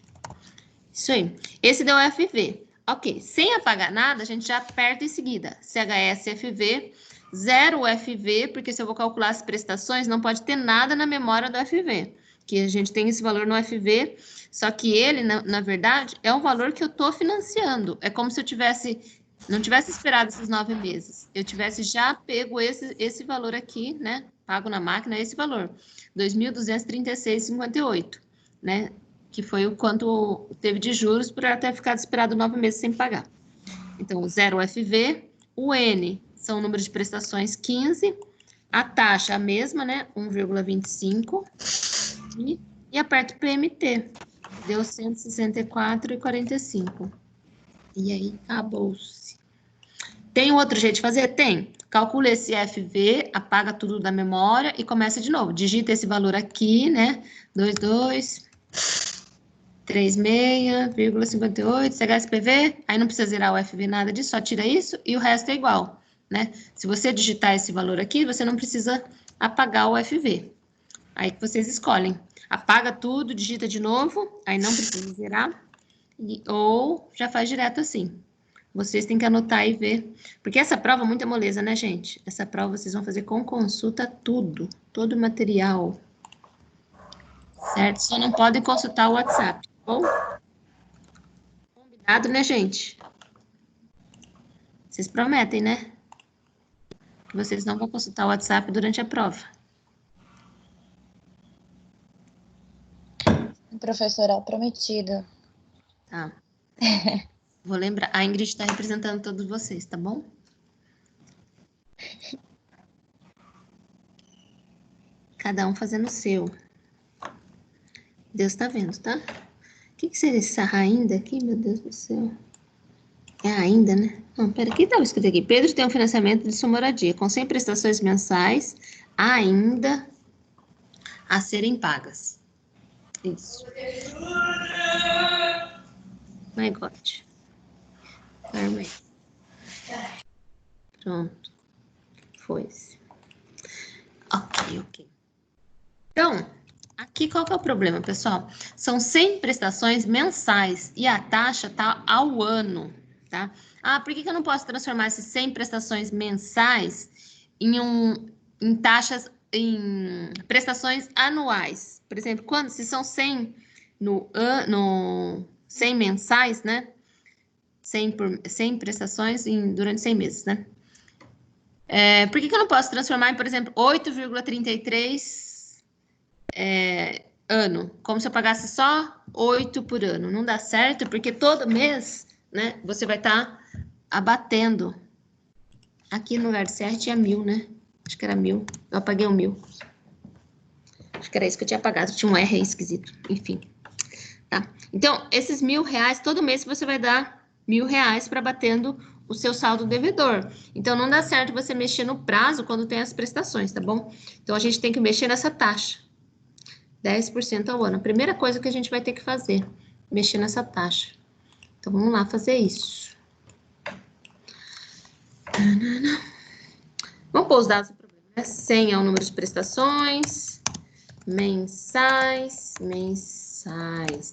[SPEAKER 1] Isso aí. Esse deu FV. Ok, sem apagar nada, a gente já aperta em seguida. CHS-FV, 0 FV, porque se eu vou calcular as prestações, não pode ter nada na memória do FV. que a gente tem esse valor no FV, só que ele, na verdade, é um valor que eu estou financiando. É como se eu não tivesse esperado esses 9 meses. Eu tivesse já pego esse valor aqui, né? Pago na máquina esse valor, 2.236,58, né? Que foi o quanto teve de juros por ela ter ficado esperado 9 meses sem pagar. Então, 0 FV, o N são o número de prestações 15, a taxa a mesma, né? 1,25 e aperto PMT. Deu 164,45. E aí, acabou-se. Tem outro jeito de fazer? Tem. Calcula esse FV, apaga tudo da memória e começa de novo. Digita esse valor aqui, né? 2236,58, CHSPV. Aí não precisa zerar o FV, nada disso, só tira isso e o resto é igual, né? Se você digitar esse valor aqui, você não precisa apagar o FV. Aí que vocês escolhem. Apaga tudo, digita de novo, aí não precisa zerar. Ou já faz direto assim. Vocês têm que anotar e ver. Porque essa prova é muita moleza, né, gente? Essa prova vocês vão fazer com consulta tudo. Todo o material. Certo? Só não podem consultar o WhatsApp. Bom? Combinado, né, gente? Vocês prometem, né? Que vocês não vão consultar o WhatsApp durante a prova.
[SPEAKER 4] Professora, prometido.
[SPEAKER 1] Tá. Vou lembrar. A Ingrid está representando todos vocês, tá bom? Cada um fazendo o seu. Deus tá vendo, tá? O que seria esse ainda aqui, meu Deus do céu? É ainda, né? Não, pera, que estava escrito aqui? Pedro tem um financiamento de sua moradia, com 100 prestações mensais, ainda a serem pagas. Isso. My God. Carmen. Pronto. Foi-se. Ok. Então, aqui qual que é o problema, pessoal? São 100 prestações mensais e a taxa tá ao ano, tá? Ah, por que eu não posso transformar essas 100 prestações mensais em taxas, em prestações anuais? Por exemplo, se são 100 100 mensais, né? 100 prestações durante 100 meses, né? Por que eu não posso transformar em, por exemplo, 8,33 ano? Como se eu pagasse só 8 por ano. Não dá certo, porque todo mês, né, você vai estar abatendo. Aqui no lugar de CR tinha 1.000, né? Acho que era 1.000. Eu apaguei o 1.000. Acho que era isso que eu tinha apagado. Tinha um R aí esquisito. Enfim. Tá? Então, esses R$1.000, todo mês você vai dar R$1.000 para batendo o seu saldo devedor. Então, não dá certo você mexer no prazo quando tem as prestações, tá bom? Então, a gente tem que mexer nessa taxa. 10% ao ano. A primeira coisa que a gente vai ter que fazer, mexer nessa taxa. Então, vamos lá fazer isso. Vamos pôr os dados do problema, né? 100 é o número de prestações, mensais,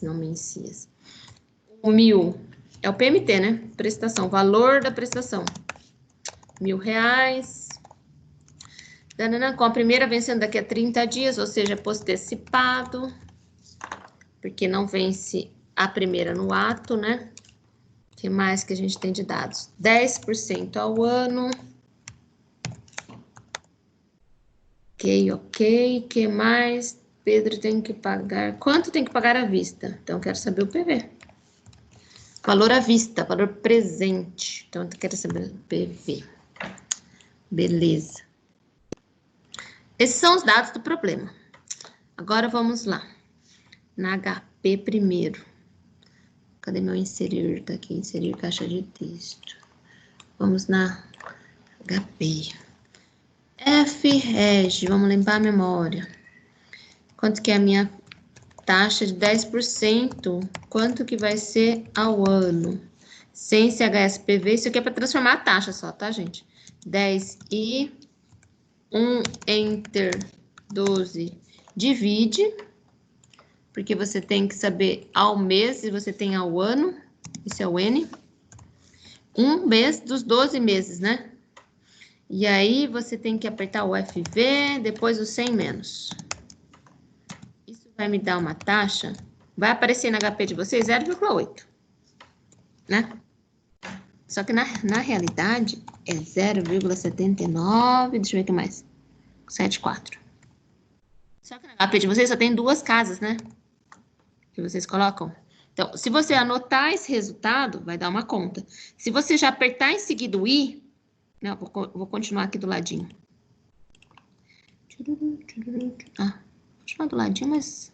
[SPEAKER 1] não mencias. O 1.000 é o PMT, né? Prestação, valor da prestação. R$1.000. Com a primeira vencendo daqui a 30 dias, ou seja, postecipado, porque não vence a primeira no ato, né? O que mais que a gente tem de dados? 10% ao ano. Ok. O que mais? Pedro tem que pagar. Quanto tem que pagar à vista? Então, eu quero saber o PV. Valor à vista, valor presente. Então, eu quero saber o PV. Beleza. Esses são os dados do problema. Agora, vamos lá. Na HP primeiro. Cadê meu inserir? Tá aqui, inserir caixa de texto. Vamos na HP. FREG, vamos limpar a memória. Quanto que é a minha taxa de 10%? Quanto que vai ser ao ano? Sem CHSPV, isso aqui é para transformar a taxa só, tá, gente? 10 e 1 Enter 12 divide, porque você tem que saber ao mês e você tem ao ano, isso é o N. Um mês dos 12 meses, né? E aí, você tem que apertar o FV, depois o 100 menos. Isso Isso vai me dar uma taxa, vai aparecer no HP de vocês 0,8, né? Só que na realidade é 0,79, deixa eu ver o que mais. 74. Só que no HP de vocês só tem 2 casas, né? Que vocês colocam. Então, se você anotar esse resultado, vai dar uma conta. Se você já apertar em seguida o I, não, vou continuar aqui do ladinho. Vou continuar do ladinho, mas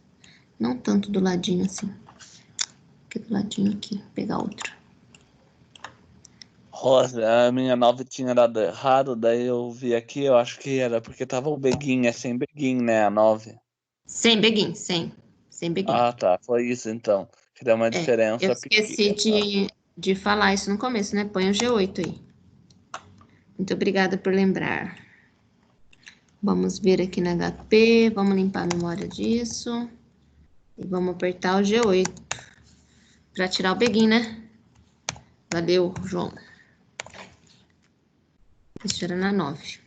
[SPEAKER 1] não tanto do ladinho assim. Aqui do ladinho aqui, vou pegar outro.
[SPEAKER 7] Rosa, a minha 9 tinha dado errado, daí eu vi aqui, eu acho que era porque tava o beguinho, é sem beguinho, né, a 9.
[SPEAKER 1] Sem beguinho, sem beguinho.
[SPEAKER 7] Ah, tá, foi isso então, que deu uma diferença
[SPEAKER 1] Eu esqueci de falar isso no começo, né? Põe o G8 aí. Muito obrigada por lembrar. Vamos ver aqui na HP, vamos limpar a memória disso. E vamos apertar o G8 para tirar o beguinho, né? Valeu, João. Isso era na 9.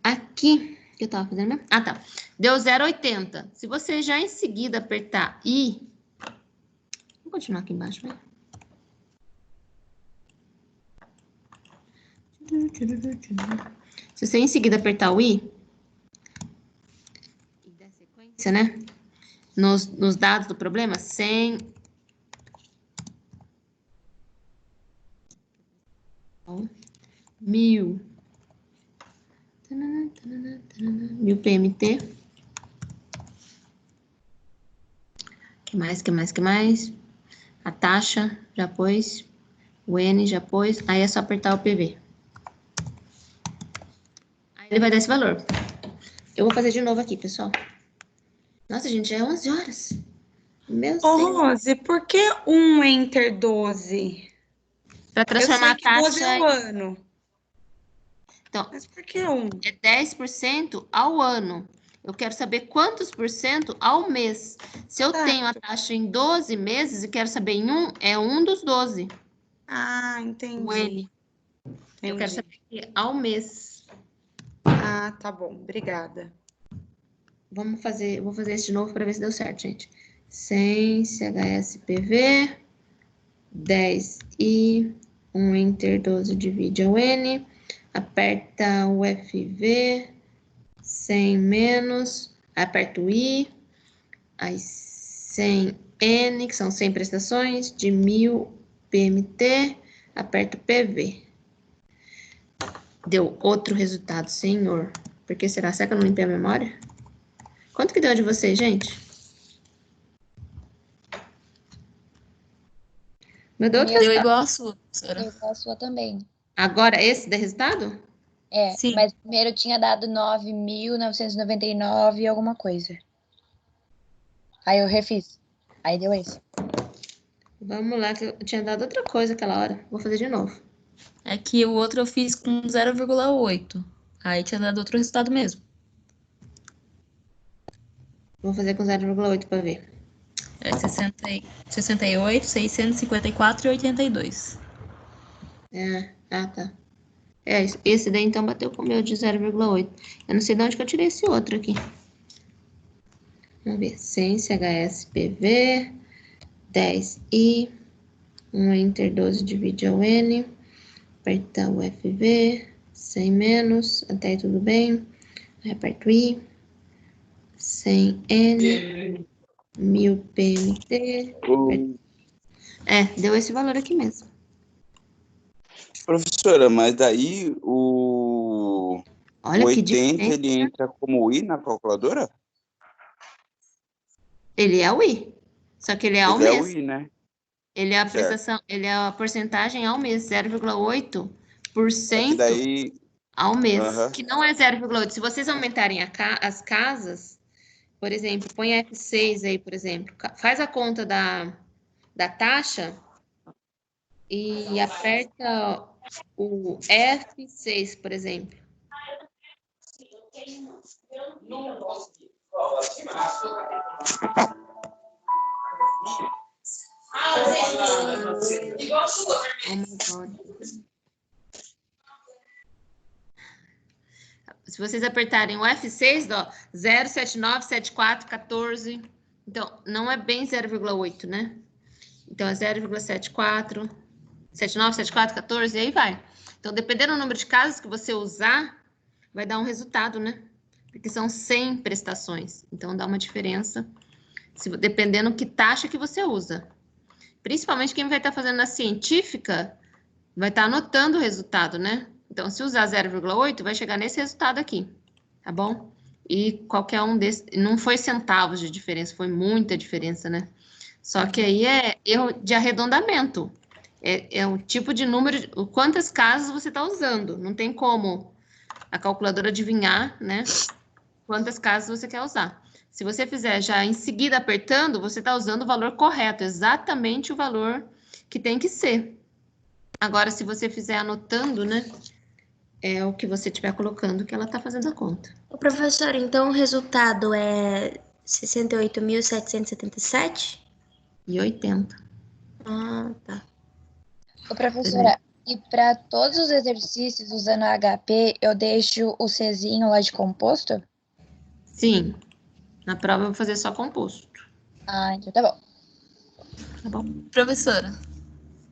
[SPEAKER 1] Aqui, o que eu tava fazendo mesmo? Ah, tá. Deu 0,80. Se você já em seguida apertar I... Vou continuar aqui embaixo, né? Se você em seguida apertar o I... E der sequência, né? Nos dados do problema, 100... Mil PMT. Que mais? A taxa, já pôs. O N, já pôs. Aí é só apertar o PV. Aí ele vai dar esse valor. Eu vou fazer de novo aqui, pessoal. Nossa, gente, já é 11 horas. Meu Deus.
[SPEAKER 2] Rose, por que 1 Enter 12?
[SPEAKER 1] Para transformar
[SPEAKER 2] Eu sei que 12 é o ano.
[SPEAKER 1] Então,
[SPEAKER 2] mas por que 1?
[SPEAKER 1] É 10% ao ano. Eu quero saber quantos por cento ao mês. Se eu tenho a taxa em 12 meses e quero saber em um, é um dos 12.
[SPEAKER 2] Ah, entendi.
[SPEAKER 1] O N. Eu quero saber ao mês.
[SPEAKER 2] Ah, tá bom. Obrigada.
[SPEAKER 1] Vou fazer isso de novo para ver se deu certo, gente. 100 CHSPV, 10I, 1 Enter 12 divide ao N, aperta o FV, 100 menos, aperta o I, aí 100 N, que são 100 prestações, de 1000 PMT, aperta o PV. Deu outro resultado, senhor. Por que será? Será que eu não limpei a memória? Quanto que deu de vocês, gente? Meu Deus,
[SPEAKER 3] deu igual a sua, professora.
[SPEAKER 4] Deu igual a sua também.
[SPEAKER 1] Agora esse dá resultado?
[SPEAKER 4] É,
[SPEAKER 3] Sim.
[SPEAKER 4] mas primeiro tinha dado 9.999 e alguma coisa. Aí eu refiz. Aí deu esse.
[SPEAKER 1] Vamos lá, que eu tinha dado outra coisa aquela hora. Vou fazer de novo.
[SPEAKER 3] É que o outro eu fiz com 0,8. Aí tinha dado outro resultado mesmo.
[SPEAKER 1] Vou fazer com 0,8 para ver.
[SPEAKER 3] É 68, 654 e 82.
[SPEAKER 1] Tá. Esse daí então bateu com o meu de 0,8. Eu não sei de onde que eu tirei esse outro aqui. Vamos ver. 100 CHSPV, 10I, 1 Enter 12 divide ao N, aperta o FV, 100 menos, até aí tudo bem. Aí aperto o I, 100 N, 1000 PMT. Deu esse valor aqui mesmo.
[SPEAKER 9] Professora, mas daí o 80 ele entra como I na calculadora?
[SPEAKER 1] Ele é o I, só que ele é ao mês.
[SPEAKER 9] Ele é o I, né?
[SPEAKER 1] Ele é a prestação, ele é a porcentagem ao mês, 0,8%
[SPEAKER 9] daí...
[SPEAKER 1] ao mês, que não é 0,8. Se vocês aumentarem as casas, por exemplo, põe F6 aí, por exemplo, faz a conta da taxa e aperta o F6, por exemplo. Oh my God. Se vocês apertarem o F6, ó, 079, 74, 14. Então, não é bem 0,8, né? Então, é 0,74, 79, 74, 14, e aí vai. Então, dependendo do número de casas que você usar, vai dar um resultado, né? Porque são 100 prestações. Então, dá uma diferença, dependendo que taxa que você usa. Principalmente quem vai estar fazendo na científica, vai estar anotando o resultado, né? Então, se usar 0,8, vai chegar nesse resultado aqui, tá bom? E qualquer um desses, não foi centavos de diferença, foi muita diferença, né? Só que aí é erro de arredondamento. É o tipo de número, quantas casas você está usando. Não tem como a calculadora adivinhar, né? Quantas casas você quer usar. Se você fizer já em seguida apertando, você está usando o valor correto, exatamente o valor que tem que ser. Agora, se você fizer anotando, né? É o que você estiver colocando que ela está fazendo a conta.
[SPEAKER 8] Ô, professora, então o resultado é 68.777?
[SPEAKER 1] E 80.
[SPEAKER 8] Ah, tá.
[SPEAKER 4] Ô, professora, e para todos os exercícios usando HP, eu deixo o Czinho lá de composto?
[SPEAKER 1] Sim. Na prova eu vou fazer só composto.
[SPEAKER 4] Ah, então tá bom.
[SPEAKER 1] Tá bom?
[SPEAKER 3] Professora,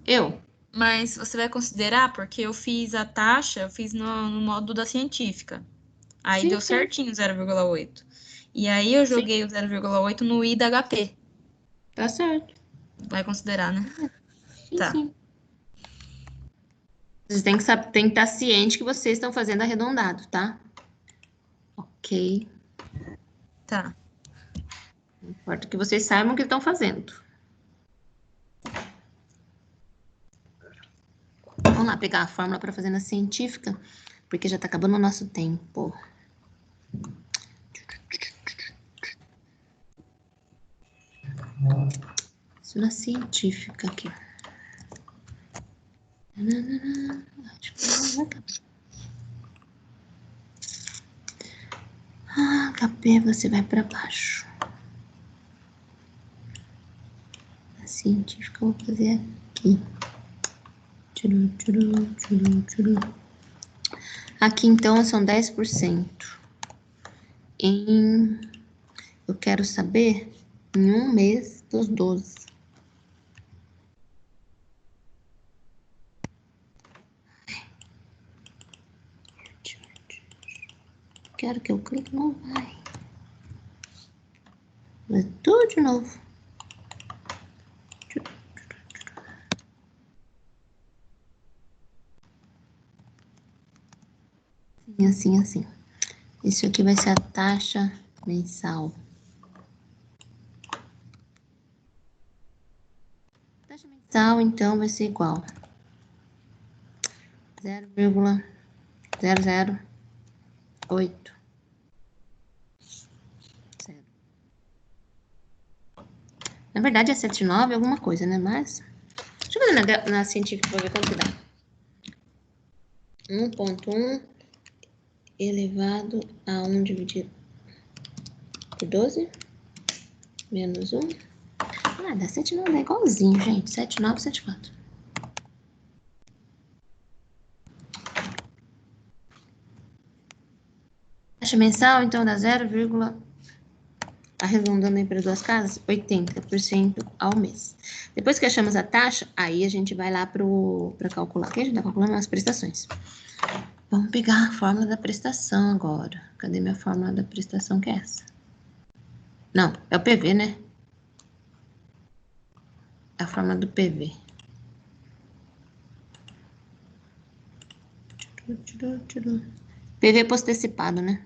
[SPEAKER 1] Eu?
[SPEAKER 3] mas você vai considerar, porque eu fiz a taxa, eu fiz no modo da científica. Aí
[SPEAKER 1] Sim,
[SPEAKER 3] deu
[SPEAKER 1] sim.
[SPEAKER 3] certinho 0,8. E aí eu
[SPEAKER 1] Sim.
[SPEAKER 3] joguei o 0,8 no I da HP.
[SPEAKER 1] Tá certo.
[SPEAKER 3] Vai considerar, né?
[SPEAKER 1] Sim,
[SPEAKER 3] Tá.
[SPEAKER 1] sim. Vocês têm que estar ciente que vocês estão fazendo arredondado, tá? Ok.
[SPEAKER 3] Tá.
[SPEAKER 1] Não importa que vocês saibam o que estão fazendo. Vamos lá pegar a fórmula para fazer na científica, porque já está acabando o nosso tempo. Isso na científica aqui. HP, você vai para baixo. A científica eu vou fazer aqui. Aqui, então, são 10%. Eu quero saber em um mês dos 12. Quero que eu clique, não vai. Vai tudo de novo. Assim, assim. Isso aqui vai ser a taxa mensal. A taxa mensal, então, vai ser igual 0,008. Na verdade, é 79 alguma coisa, né? Mas, deixa eu fazer na científica para ver quanto dá. 1,1 elevado a 1 dividido por 12, menos 1. Ah, dá 79, é igualzinho, gente. 79, 74. Taxa mensal, então, dá 0, arredondando aí para duas casas, 80% ao mês. Depois que achamos a taxa, aí a gente vai lá para calcular. Aqui a gente está calculando as prestações. Vamos pegar a fórmula da prestação agora. Cadê minha fórmula da prestação, que é essa? Não, é o PV, né? É a fórmula do PV. PV post-antecipado, né?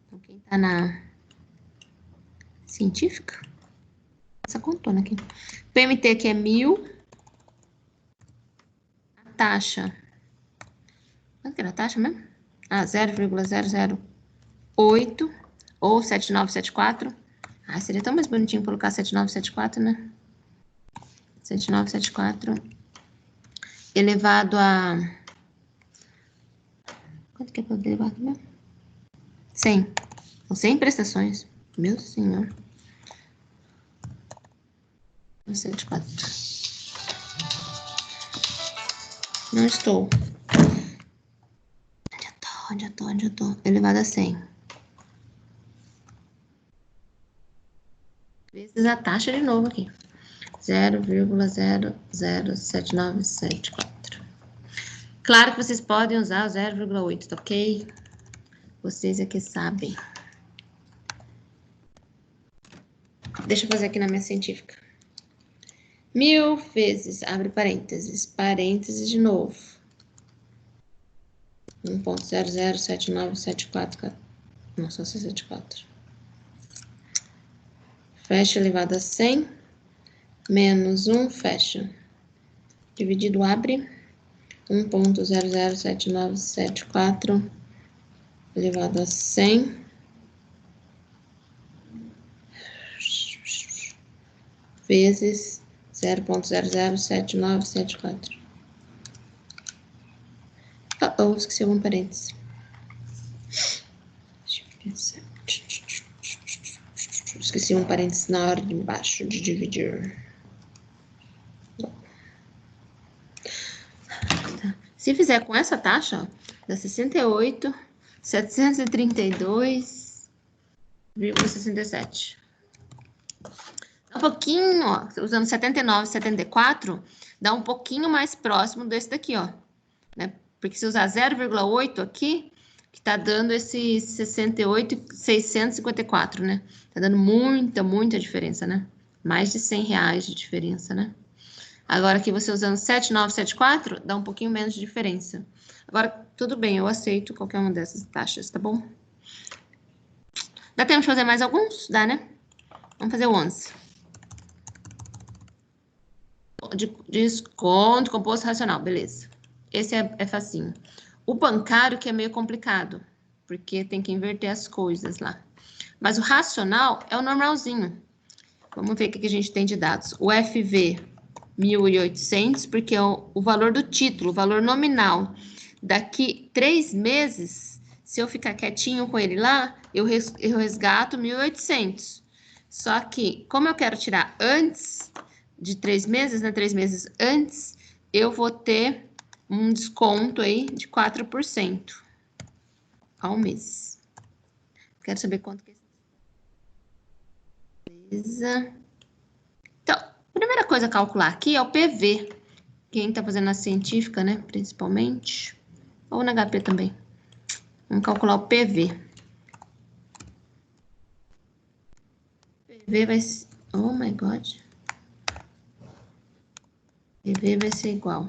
[SPEAKER 1] Então, quem tá na científica, essa contona aqui. PMT aqui é 1000. A taxa. Quanto que era a taxa mesmo? Ah, 0,008 ou 7974. Ah, seria tão mais bonitinho colocar 7974, né? 7974 elevado a... Quanto que é elevado mesmo? 100. São 100 prestações. Meu senhor. 104. Não estou. Onde eu tô? Elevado a 100. Vezes a taxa de novo aqui. 0,007974. Claro que vocês podem usar o 0,8, tá ok? Vocês é que sabem. Deixa eu fazer aqui na minha científica. 1000 vezes, abre parênteses, parênteses de novo. 1,007974. Não, só 64. Fecha elevado a 100. Menos 1, fecha. Dividido, abre. 1,007974 elevado a 100. Vezes 0,007974. Esqueci algum parênteses. Deixa eu pensar. Esqueci um parênteses na hora de baixo de dividir. Se fizer com essa taxa, ó, dá 68.732,67. Um pouquinho, ó, usando 79,74, dá um pouquinho mais próximo desse daqui, ó, né? Porque se usar 0,8 aqui, que tá dando esse 68.654, né? Tá dando muita diferença, né? Mais de R$100 de diferença, né? Agora aqui você usando 7974, dá um pouquinho menos de diferença. Agora, tudo bem, eu aceito qualquer uma dessas taxas, tá bom? Dá tempo de fazer mais alguns? Dá, né? Vamos fazer o 11. Desconto, composto racional, beleza. Esse é facinho. O bancário que é meio complicado, porque tem que inverter as coisas lá. Mas o racional é o normalzinho. Vamos ver o que a gente tem de dados. O FV, 1.800, porque é o valor do título, o valor nominal. Daqui 3 meses, se eu ficar quietinho com ele lá, eu resgato 1.800. Só que, como eu quero tirar antes de 3 meses, né? 3 meses antes, eu vou ter um desconto aí de 4% ao mês. Quero saber quanto que é isso. Beleza. Então, a primeira coisa a calcular aqui é o PV. Quem está fazendo na científica, né? Principalmente. Ou na HP também. Vamos calcular o PV. PV vai ser... Oh, my God. PV vai ser igual.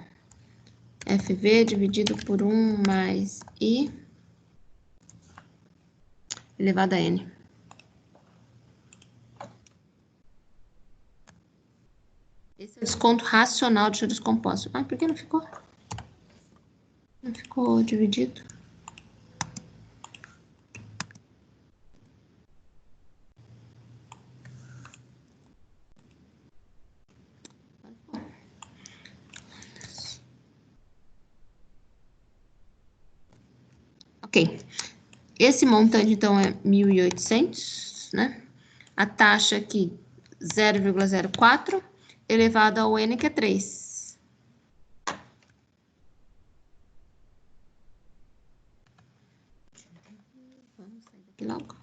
[SPEAKER 1] FV dividido por 1 mais I elevado a N. Esse é o desconto racional de juros compostos. Ah, por que não ficou? Não ficou dividido? Ok. Esse montante, então, é 1.800, né? A taxa aqui, 0,04, elevado ao N, que é 3. Vamos sair daqui logo.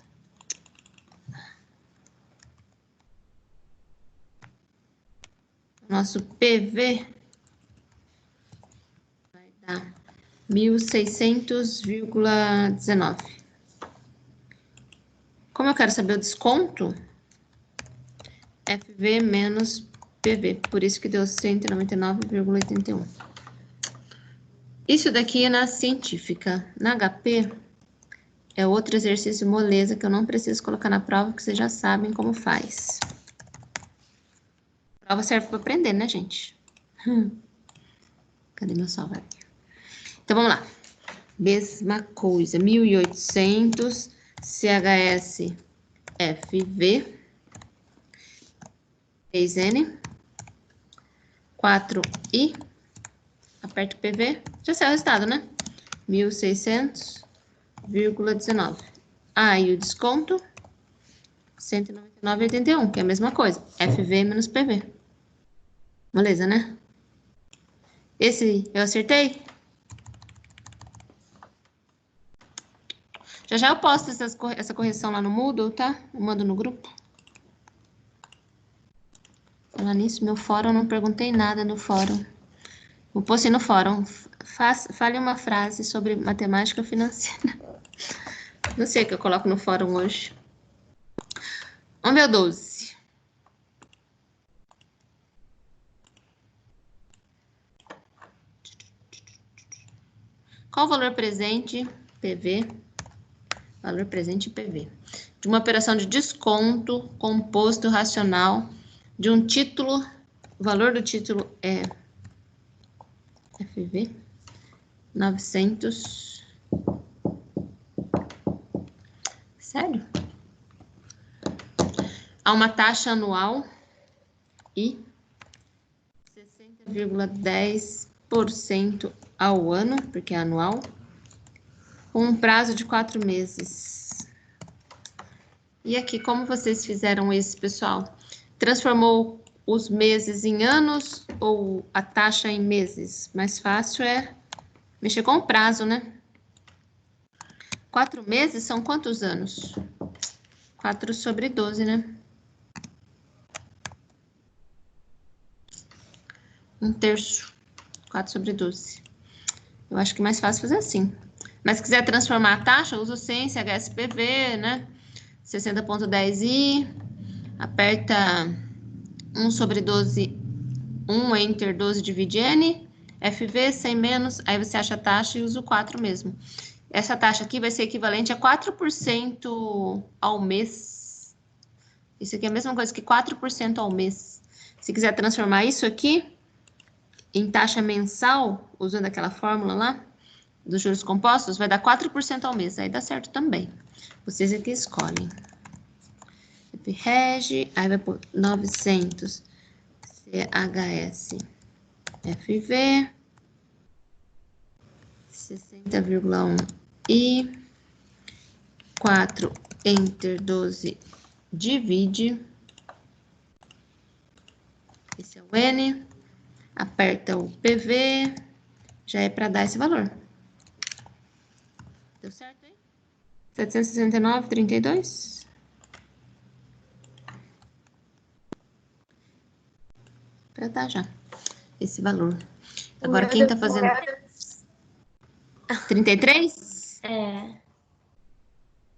[SPEAKER 1] Nosso PV vai dar 1.600,19. Como eu quero saber o desconto, FV menos PV, por isso que deu 199,81. Isso daqui é na científica. Na HP, é outro exercício moleza que eu não preciso colocar na prova, que vocês já sabem como faz. A prova serve para aprender, né, gente? Cadê meu salvar? Então, vamos lá. Mesma coisa, 1.800 CHS FV 3N 4I, aperto PV, já saiu o resultado, né? 1.600,19. E o desconto? 199,81, que é a mesma coisa. FV menos PV. Beleza, né? Esse eu acertei? Já eu posto essa correção lá no Moodle, tá? Eu mando no grupo. Falar nisso, meu fórum, eu não perguntei nada no fórum. Eu postei no fórum. Fale uma frase sobre matemática financeira. Não sei o que eu coloco no fórum hoje. Vamos ver o 12. Qual o valor presente, PV? Valor presente, PV. De uma operação de desconto composto racional de um título. O valor do título é FV 900. Sério? Há uma taxa anual e 60,10% ao ano, porque é anual, com um prazo de 4 meses. E aqui, como vocês fizeram isso, pessoal? Transformou os meses em anos ou a taxa em meses? Mais fácil é mexer com o prazo, né? 4 meses são quantos anos? 4 sobre 12, né? 1/3. 4 sobre 12. Eu acho que é mais fácil fazer assim. Mas se quiser transformar a taxa, usa o Sense, HSPV, né? 60,10i. Aperta 1 sobre 12, 1 Enter 12 divide N. FV, 100 menos. Aí você acha a taxa e usa o 4 mesmo. Essa taxa aqui vai ser equivalente a 4% ao mês. Isso aqui é a mesma coisa que 4% ao mês. Se quiser transformar isso aqui em taxa mensal, usando aquela fórmula lá, dos juros compostos, vai dar 4% ao mês. Aí dá certo também. Vocês aqui escolhem. Reg, aí vai por 900 CHS FV 60,1 e 4 Enter 12 divide. Esse é o N. Aperta o PV. Já é para dar esse valor. Deu certo aí? 769,32. Para dar já esse valor. Agora, quem tá fazendo... 33?
[SPEAKER 8] É.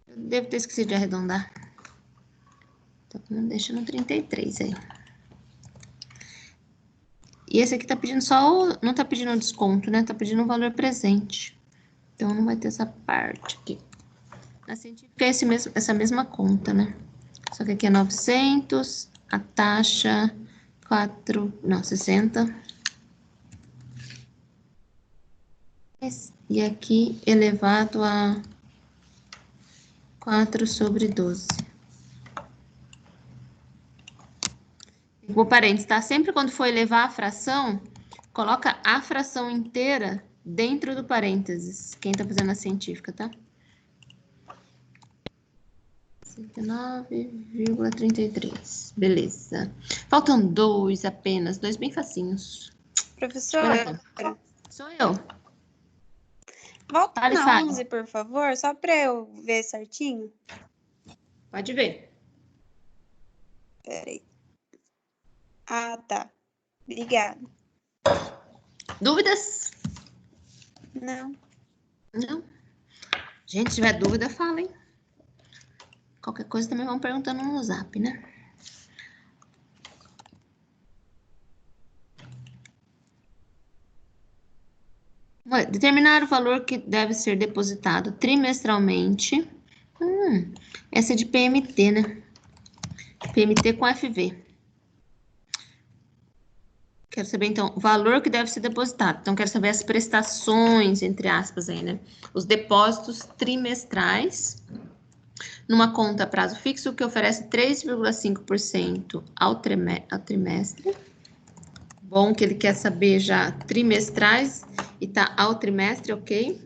[SPEAKER 1] Eu devo ter esquecido de arredondar. Então, deixa no 33 aí. E esse aqui tá pedindo só o... Não tá pedindo desconto, né? Tá pedindo um valor presente. Então, não vai ter essa parte aqui. Na científica é essa mesma conta, né? Só que aqui é 900. A taxa... 60. E aqui elevado a 4 sobre 12. Vou parênteses, tá? Sempre quando for elevar a fração, coloca a fração inteira dentro do parênteses. Quem tá fazendo a científica, tá? 109,33. Beleza. Faltam 2 apenas. 2 bem facinhos.
[SPEAKER 10] Professora,
[SPEAKER 1] sou eu.
[SPEAKER 10] Volta na 11, por favor, só para eu ver certinho.
[SPEAKER 1] Pode ver.
[SPEAKER 10] Peraí. Ah, tá. Obrigada.
[SPEAKER 1] Dúvidas?
[SPEAKER 10] Não.
[SPEAKER 1] Não? Gente, se tiver dúvida, fala, hein? Qualquer coisa também vão perguntando no Zap, né? Determinar o valor que deve ser depositado trimestralmente. Essa é de PMT, né? PMT com FV. Quero saber, então, o valor que deve ser depositado. Então, quero saber as prestações, entre aspas, aí, né? Os depósitos trimestrais numa conta a prazo fixo que oferece 3,5% ao trimestre. Bom que ele quer saber já trimestrais e tá ao trimestre, ok?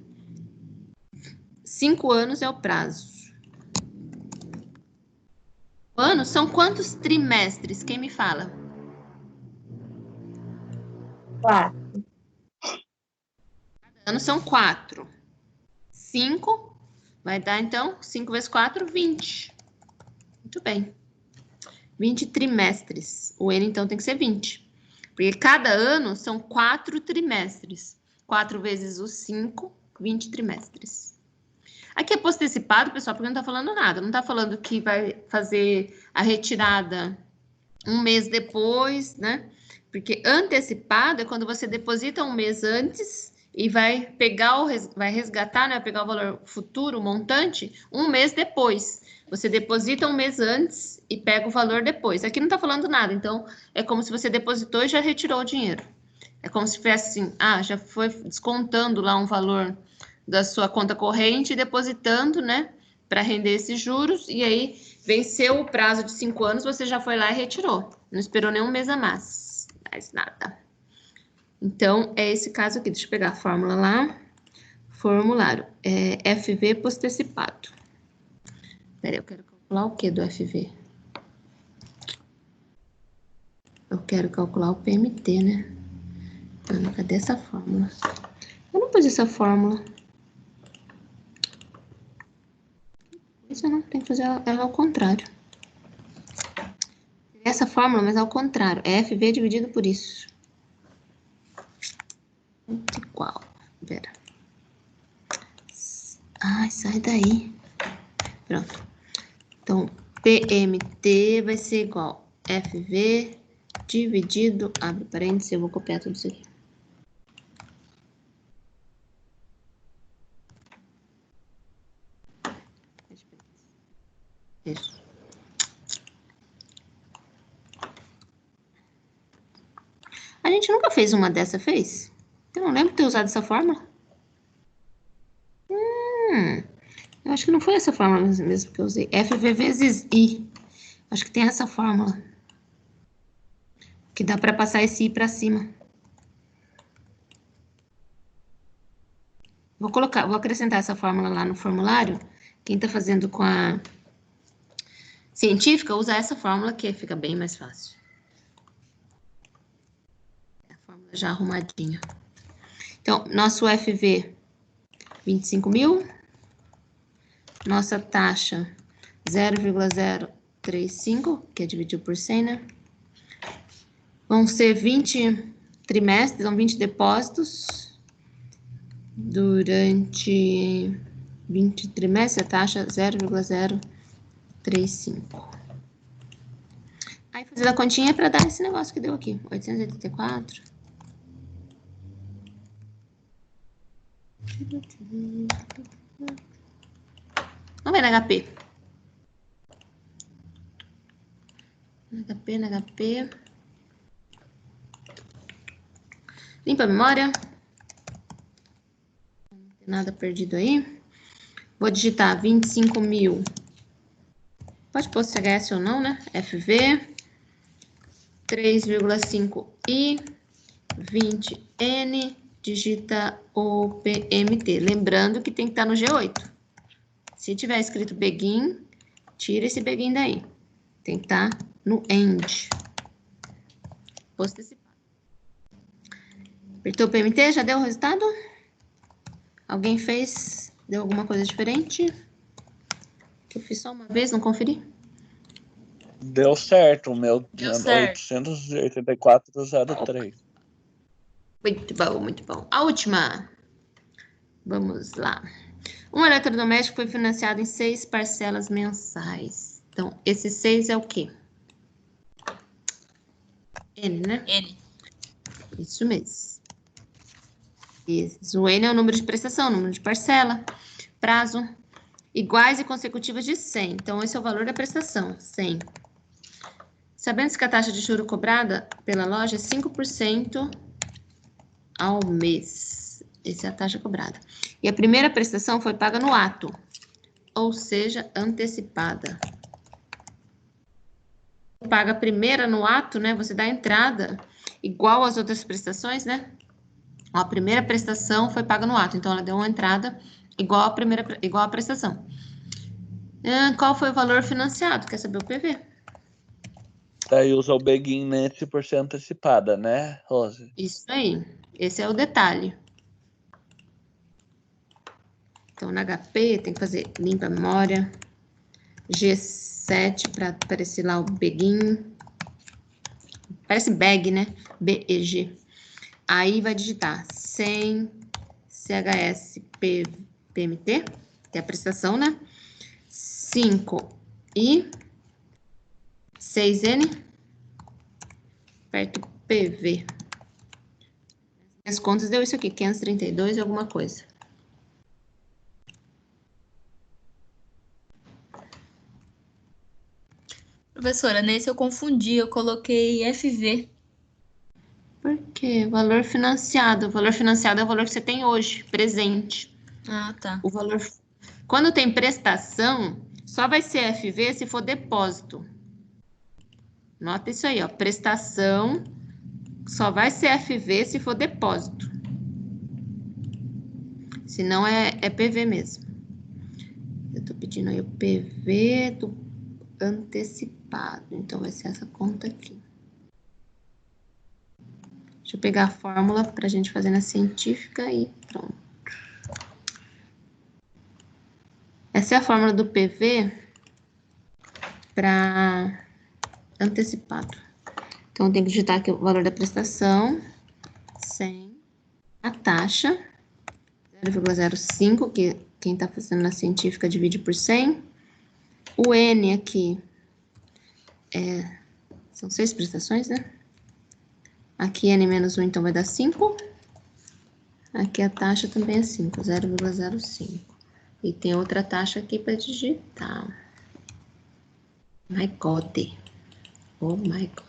[SPEAKER 1] 5 anos é o prazo. Ano são quantos trimestres? Quem me fala?
[SPEAKER 8] 4.
[SPEAKER 1] Ano são 4. 5 vai dar, então, 5 vezes 4, 20. Muito bem. 20 trimestres. O N, então, tem que ser 20. Porque cada ano são 4 trimestres. 4 vezes os 5, 20 trimestres. Aqui é postecipado, pessoal, porque não está falando nada. Não está falando que vai fazer a retirada um mês depois, né? Porque antecipado é quando você deposita um mês antes e vai pegar vai resgatar, né? Pegar o valor futuro, o montante, um mês depois. Você deposita um mês antes e pega o valor depois. Aqui não está falando nada, então é como se você depositou e já retirou o dinheiro. É como se tivesse assim, já foi descontando lá um valor da sua conta corrente e depositando, né? Para render esses juros, e aí venceu o prazo de 5 anos, você já foi lá e retirou. Não esperou nem um mês a mais nada. Então, é esse caso aqui. Deixa eu pegar a fórmula lá. Formulário. FV postecipado. Peraí, eu quero calcular o que do FV? Eu quero calcular o PMT, né? Cadê essa fórmula? Eu não pus essa fórmula. Isso não, tem que fazer ela ao contrário. Essa fórmula, mas ao contrário. É FV dividido por isso. Igual. Pera. Ai, sai daí. Pronto. Então, PMT vai ser igual FV dividido... Abre parênteses, eu vou copiar tudo isso aqui. Isso. A gente nunca fez uma dessa, fez? Eu não lembro de ter usado essa fórmula. Eu acho que não foi essa fórmula mesmo que eu usei. FV vezes I. Acho que tem essa fórmula. Que dá para passar esse I para cima. Vou acrescentar essa fórmula lá no formulário. Quem está fazendo com a científica, usa essa fórmula que fica bem mais fácil. A fórmula já arrumadinha. Então, nosso FV, 25 mil. Nossa taxa, 0,035, que é dividido por 100, né? Vão ser 20 trimestres, são 20 depósitos. Durante 20 trimestres, a taxa 0,035. Aí, fazer a continha para dar esse negócio que deu aqui, 884. Vamos ver na HP. Na HP. Limpa a memória. Não tem nada perdido aí. Vou digitar 25 mil. Pode pôr CHS ou não, né? FV. 3,5I. 20N. Digita o PMT. Lembrando que tem que estar no G8. Se tiver escrito begin, tira esse begin daí. Tem que estar no end. Postecipado. Apertou o PMT, já deu o resultado? Alguém fez? Deu alguma coisa diferente? Que eu fiz só uma vez, não conferi?
[SPEAKER 7] Deu certo, o meu
[SPEAKER 3] Deu certo.
[SPEAKER 7] 884,03.
[SPEAKER 1] Muito bom, muito bom. A última. Vamos lá. Um eletrodoméstico foi financiado em 6 parcelas mensais. Então, esse 6 é o quê? N, né?
[SPEAKER 3] N.
[SPEAKER 1] Isso mesmo. Isso. O N é o número de prestação, número de parcela, prazo, iguais e consecutivas de 100. Então, esse é o valor da prestação, 100. Sabendo que a taxa de juros cobrada pela loja é 5% ao mês. Essa é a taxa cobrada. E a primeira prestação foi paga no ato, ou seja, antecipada. Paga a primeira no ato, né? Você dá a entrada igual às outras prestações, né? A primeira prestação foi paga no ato, então ela deu uma entrada igual à prestação. Qual foi o valor financiado? Quer saber o PV?
[SPEAKER 7] Daí usa o Begin Net por ser antecipada, né, Rose?
[SPEAKER 1] Isso aí. Esse é o detalhe. Então, na HP, tem que fazer limpa a memória. G7 para aparecer lá o Begin. Parece bag, né? BEG. Aí vai digitar 100 CHS PMT, que é a prestação, né? 5 e 6N, aperto PV. As contas deu isso aqui, 532 e alguma coisa.
[SPEAKER 3] Professora, nesse eu confundi, eu coloquei FV.
[SPEAKER 1] Por quê? Valor financiado. O valor financiado é o valor que você tem hoje, presente.
[SPEAKER 3] Ah, tá.
[SPEAKER 1] O valor... Quando tem prestação, só vai ser FV se for depósito. Nota isso aí, ó. Prestação só vai ser FV se for depósito. Se não, é PV mesmo. Eu tô pedindo aí o PV do antecipado. Então, vai ser essa conta aqui. Deixa eu pegar a fórmula para a gente fazer na científica e pronto. Essa é a fórmula do PV para antecipado. Então, eu tenho que digitar aqui o valor da prestação, 100, a taxa, 0,05, que quem está fazendo na científica divide por 100. O N aqui, são 6 prestações, né? Aqui N menos 1, então vai dar 5. Aqui a taxa também é 5, 0,05. E tem outra taxa aqui para digitar. My God. Oh my God.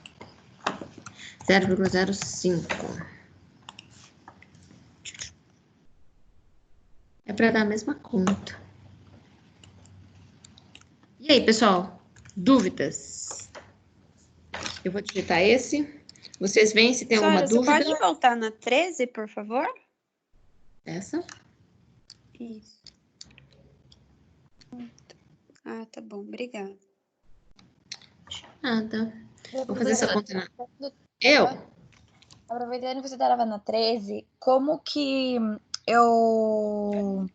[SPEAKER 1] 0,05. É para dar a mesma conta. E aí, pessoal? Dúvidas? Eu vou digitar esse. Vocês veem se tem alguma dúvida.
[SPEAKER 10] Você pode voltar na 13, por favor?
[SPEAKER 1] Essa?
[SPEAKER 10] Isso. Ah, tá bom. Obrigada.
[SPEAKER 1] Nada. Vou fazer essa conta na...
[SPEAKER 4] Aproveitando que você estava na 13, como que eu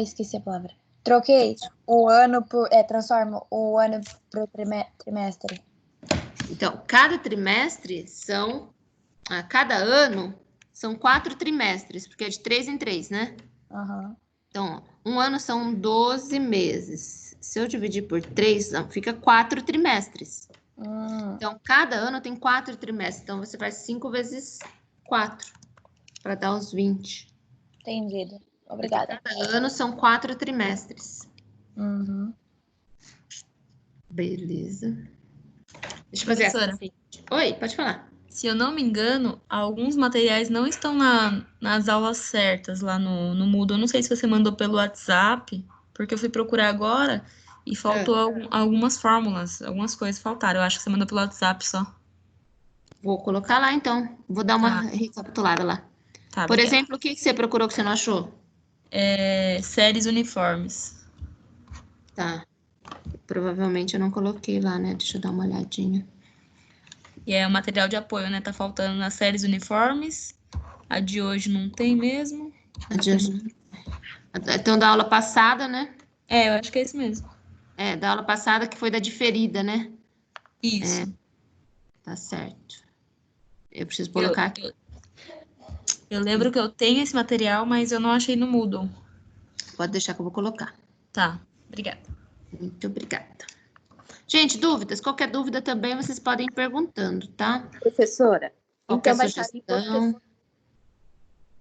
[SPEAKER 4] esqueci a palavra. Troquei o ano por... transformo o ano por trimestre.
[SPEAKER 1] Então, cada trimestre são... cada ano são 4 trimestres, porque é de 3 em 3, né?
[SPEAKER 4] Uhum.
[SPEAKER 1] Então, um ano são 12 meses. Se eu dividir por 3, fica 4 trimestres. Então, cada ano tem 4 trimestres. Então, você faz 5 vezes 4, para dar os 20.
[SPEAKER 4] Entendido. Obrigada.
[SPEAKER 1] Cada ano são 4 trimestres.
[SPEAKER 4] Uhum.
[SPEAKER 1] Beleza. Deixa eu fazer essa. Oi, pode falar.
[SPEAKER 3] Se eu não me engano, alguns materiais não estão nas aulas certas lá no Moodle. Eu não sei se você mandou pelo WhatsApp, porque eu fui procurar agora e faltou algumas fórmulas, algumas coisas faltaram. Eu acho que você mandou pelo WhatsApp só.
[SPEAKER 1] Vou colocar lá, então. Vou dar uma recapitulada lá.
[SPEAKER 3] Tá,
[SPEAKER 1] por exemplo, o que você procurou que você não achou?
[SPEAKER 3] Séries uniformes.
[SPEAKER 1] Tá. Provavelmente eu não coloquei lá, né? Deixa eu dar uma olhadinha.
[SPEAKER 3] E é o material de apoio, né? Tá faltando nas séries uniformes. A de hoje não tem mesmo.
[SPEAKER 1] A de hoje. Então, da aula passada, né?
[SPEAKER 3] Eu acho que é isso mesmo.
[SPEAKER 1] Da aula passada, que foi da diferida, né?
[SPEAKER 3] Isso.
[SPEAKER 1] Tá certo. Eu preciso colocar aqui.
[SPEAKER 3] Eu lembro que eu tenho esse material, mas eu não achei no Moodle.
[SPEAKER 1] Pode deixar que eu vou colocar.
[SPEAKER 3] Tá, obrigada.
[SPEAKER 1] Muito obrigada. Gente, dúvidas? Qualquer dúvida também vocês podem ir perguntando, tá?
[SPEAKER 11] Professora,
[SPEAKER 1] qualquer
[SPEAKER 11] então vai
[SPEAKER 1] sugestão.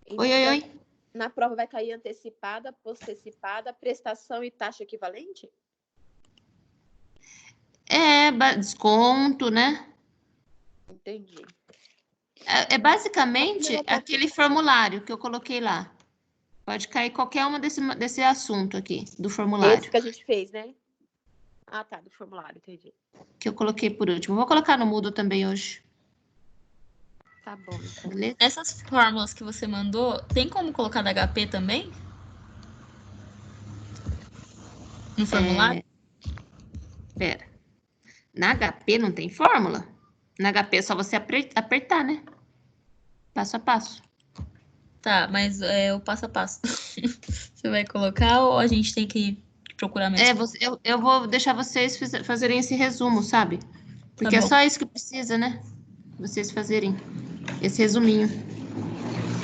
[SPEAKER 11] Então,
[SPEAKER 1] Oi.
[SPEAKER 11] Na prova vai cair antecipada, postecipada, prestação e taxa equivalente?
[SPEAKER 1] Desconto, né?
[SPEAKER 11] Entendi.
[SPEAKER 1] É basicamente aquele formulário que eu coloquei lá. Pode cair qualquer uma desse assunto aqui, do formulário.
[SPEAKER 11] Esse que a gente fez, né? Ah, tá, do formulário, entendi.
[SPEAKER 1] Que eu coloquei por último. Vou colocar no Moodle também hoje.
[SPEAKER 11] Tá bom, então.
[SPEAKER 1] Beleza?
[SPEAKER 3] Essas fórmulas que você mandou, tem como colocar da HP também? No formulário?
[SPEAKER 1] Pera. Na HP não tem fórmula? Na HP é só você apertar, né? Passo a passo.
[SPEAKER 3] Tá, mas é o passo a passo. Você vai colocar ou a gente tem que procurar mesmo?
[SPEAKER 1] Eu vou deixar vocês fazerem esse resumo, sabe? Porque é
[SPEAKER 3] bom.
[SPEAKER 1] só isso que precisa, né? Vocês fazerem esse resuminho.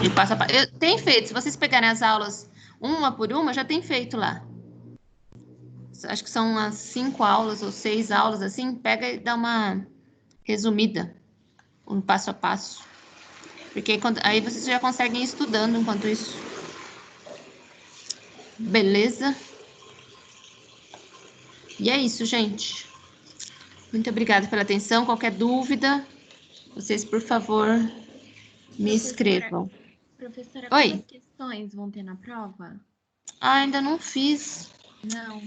[SPEAKER 1] E passo a passo. Tem feito, se vocês pegarem as aulas uma por uma, já tem feito lá. Acho que são umas 5 aulas ou 6 aulas, assim. Pega e dá uma resumida. Um passo a passo. Porque aí vocês já conseguem ir estudando enquanto isso. Beleza? E é isso, gente. Muito obrigada pela atenção. Qualquer dúvida, vocês, por favor, me escrevam.
[SPEAKER 8] Professora,
[SPEAKER 1] Oi.
[SPEAKER 8] quantas questões vão ter na prova?
[SPEAKER 1] Ainda não fiz.
[SPEAKER 8] Não.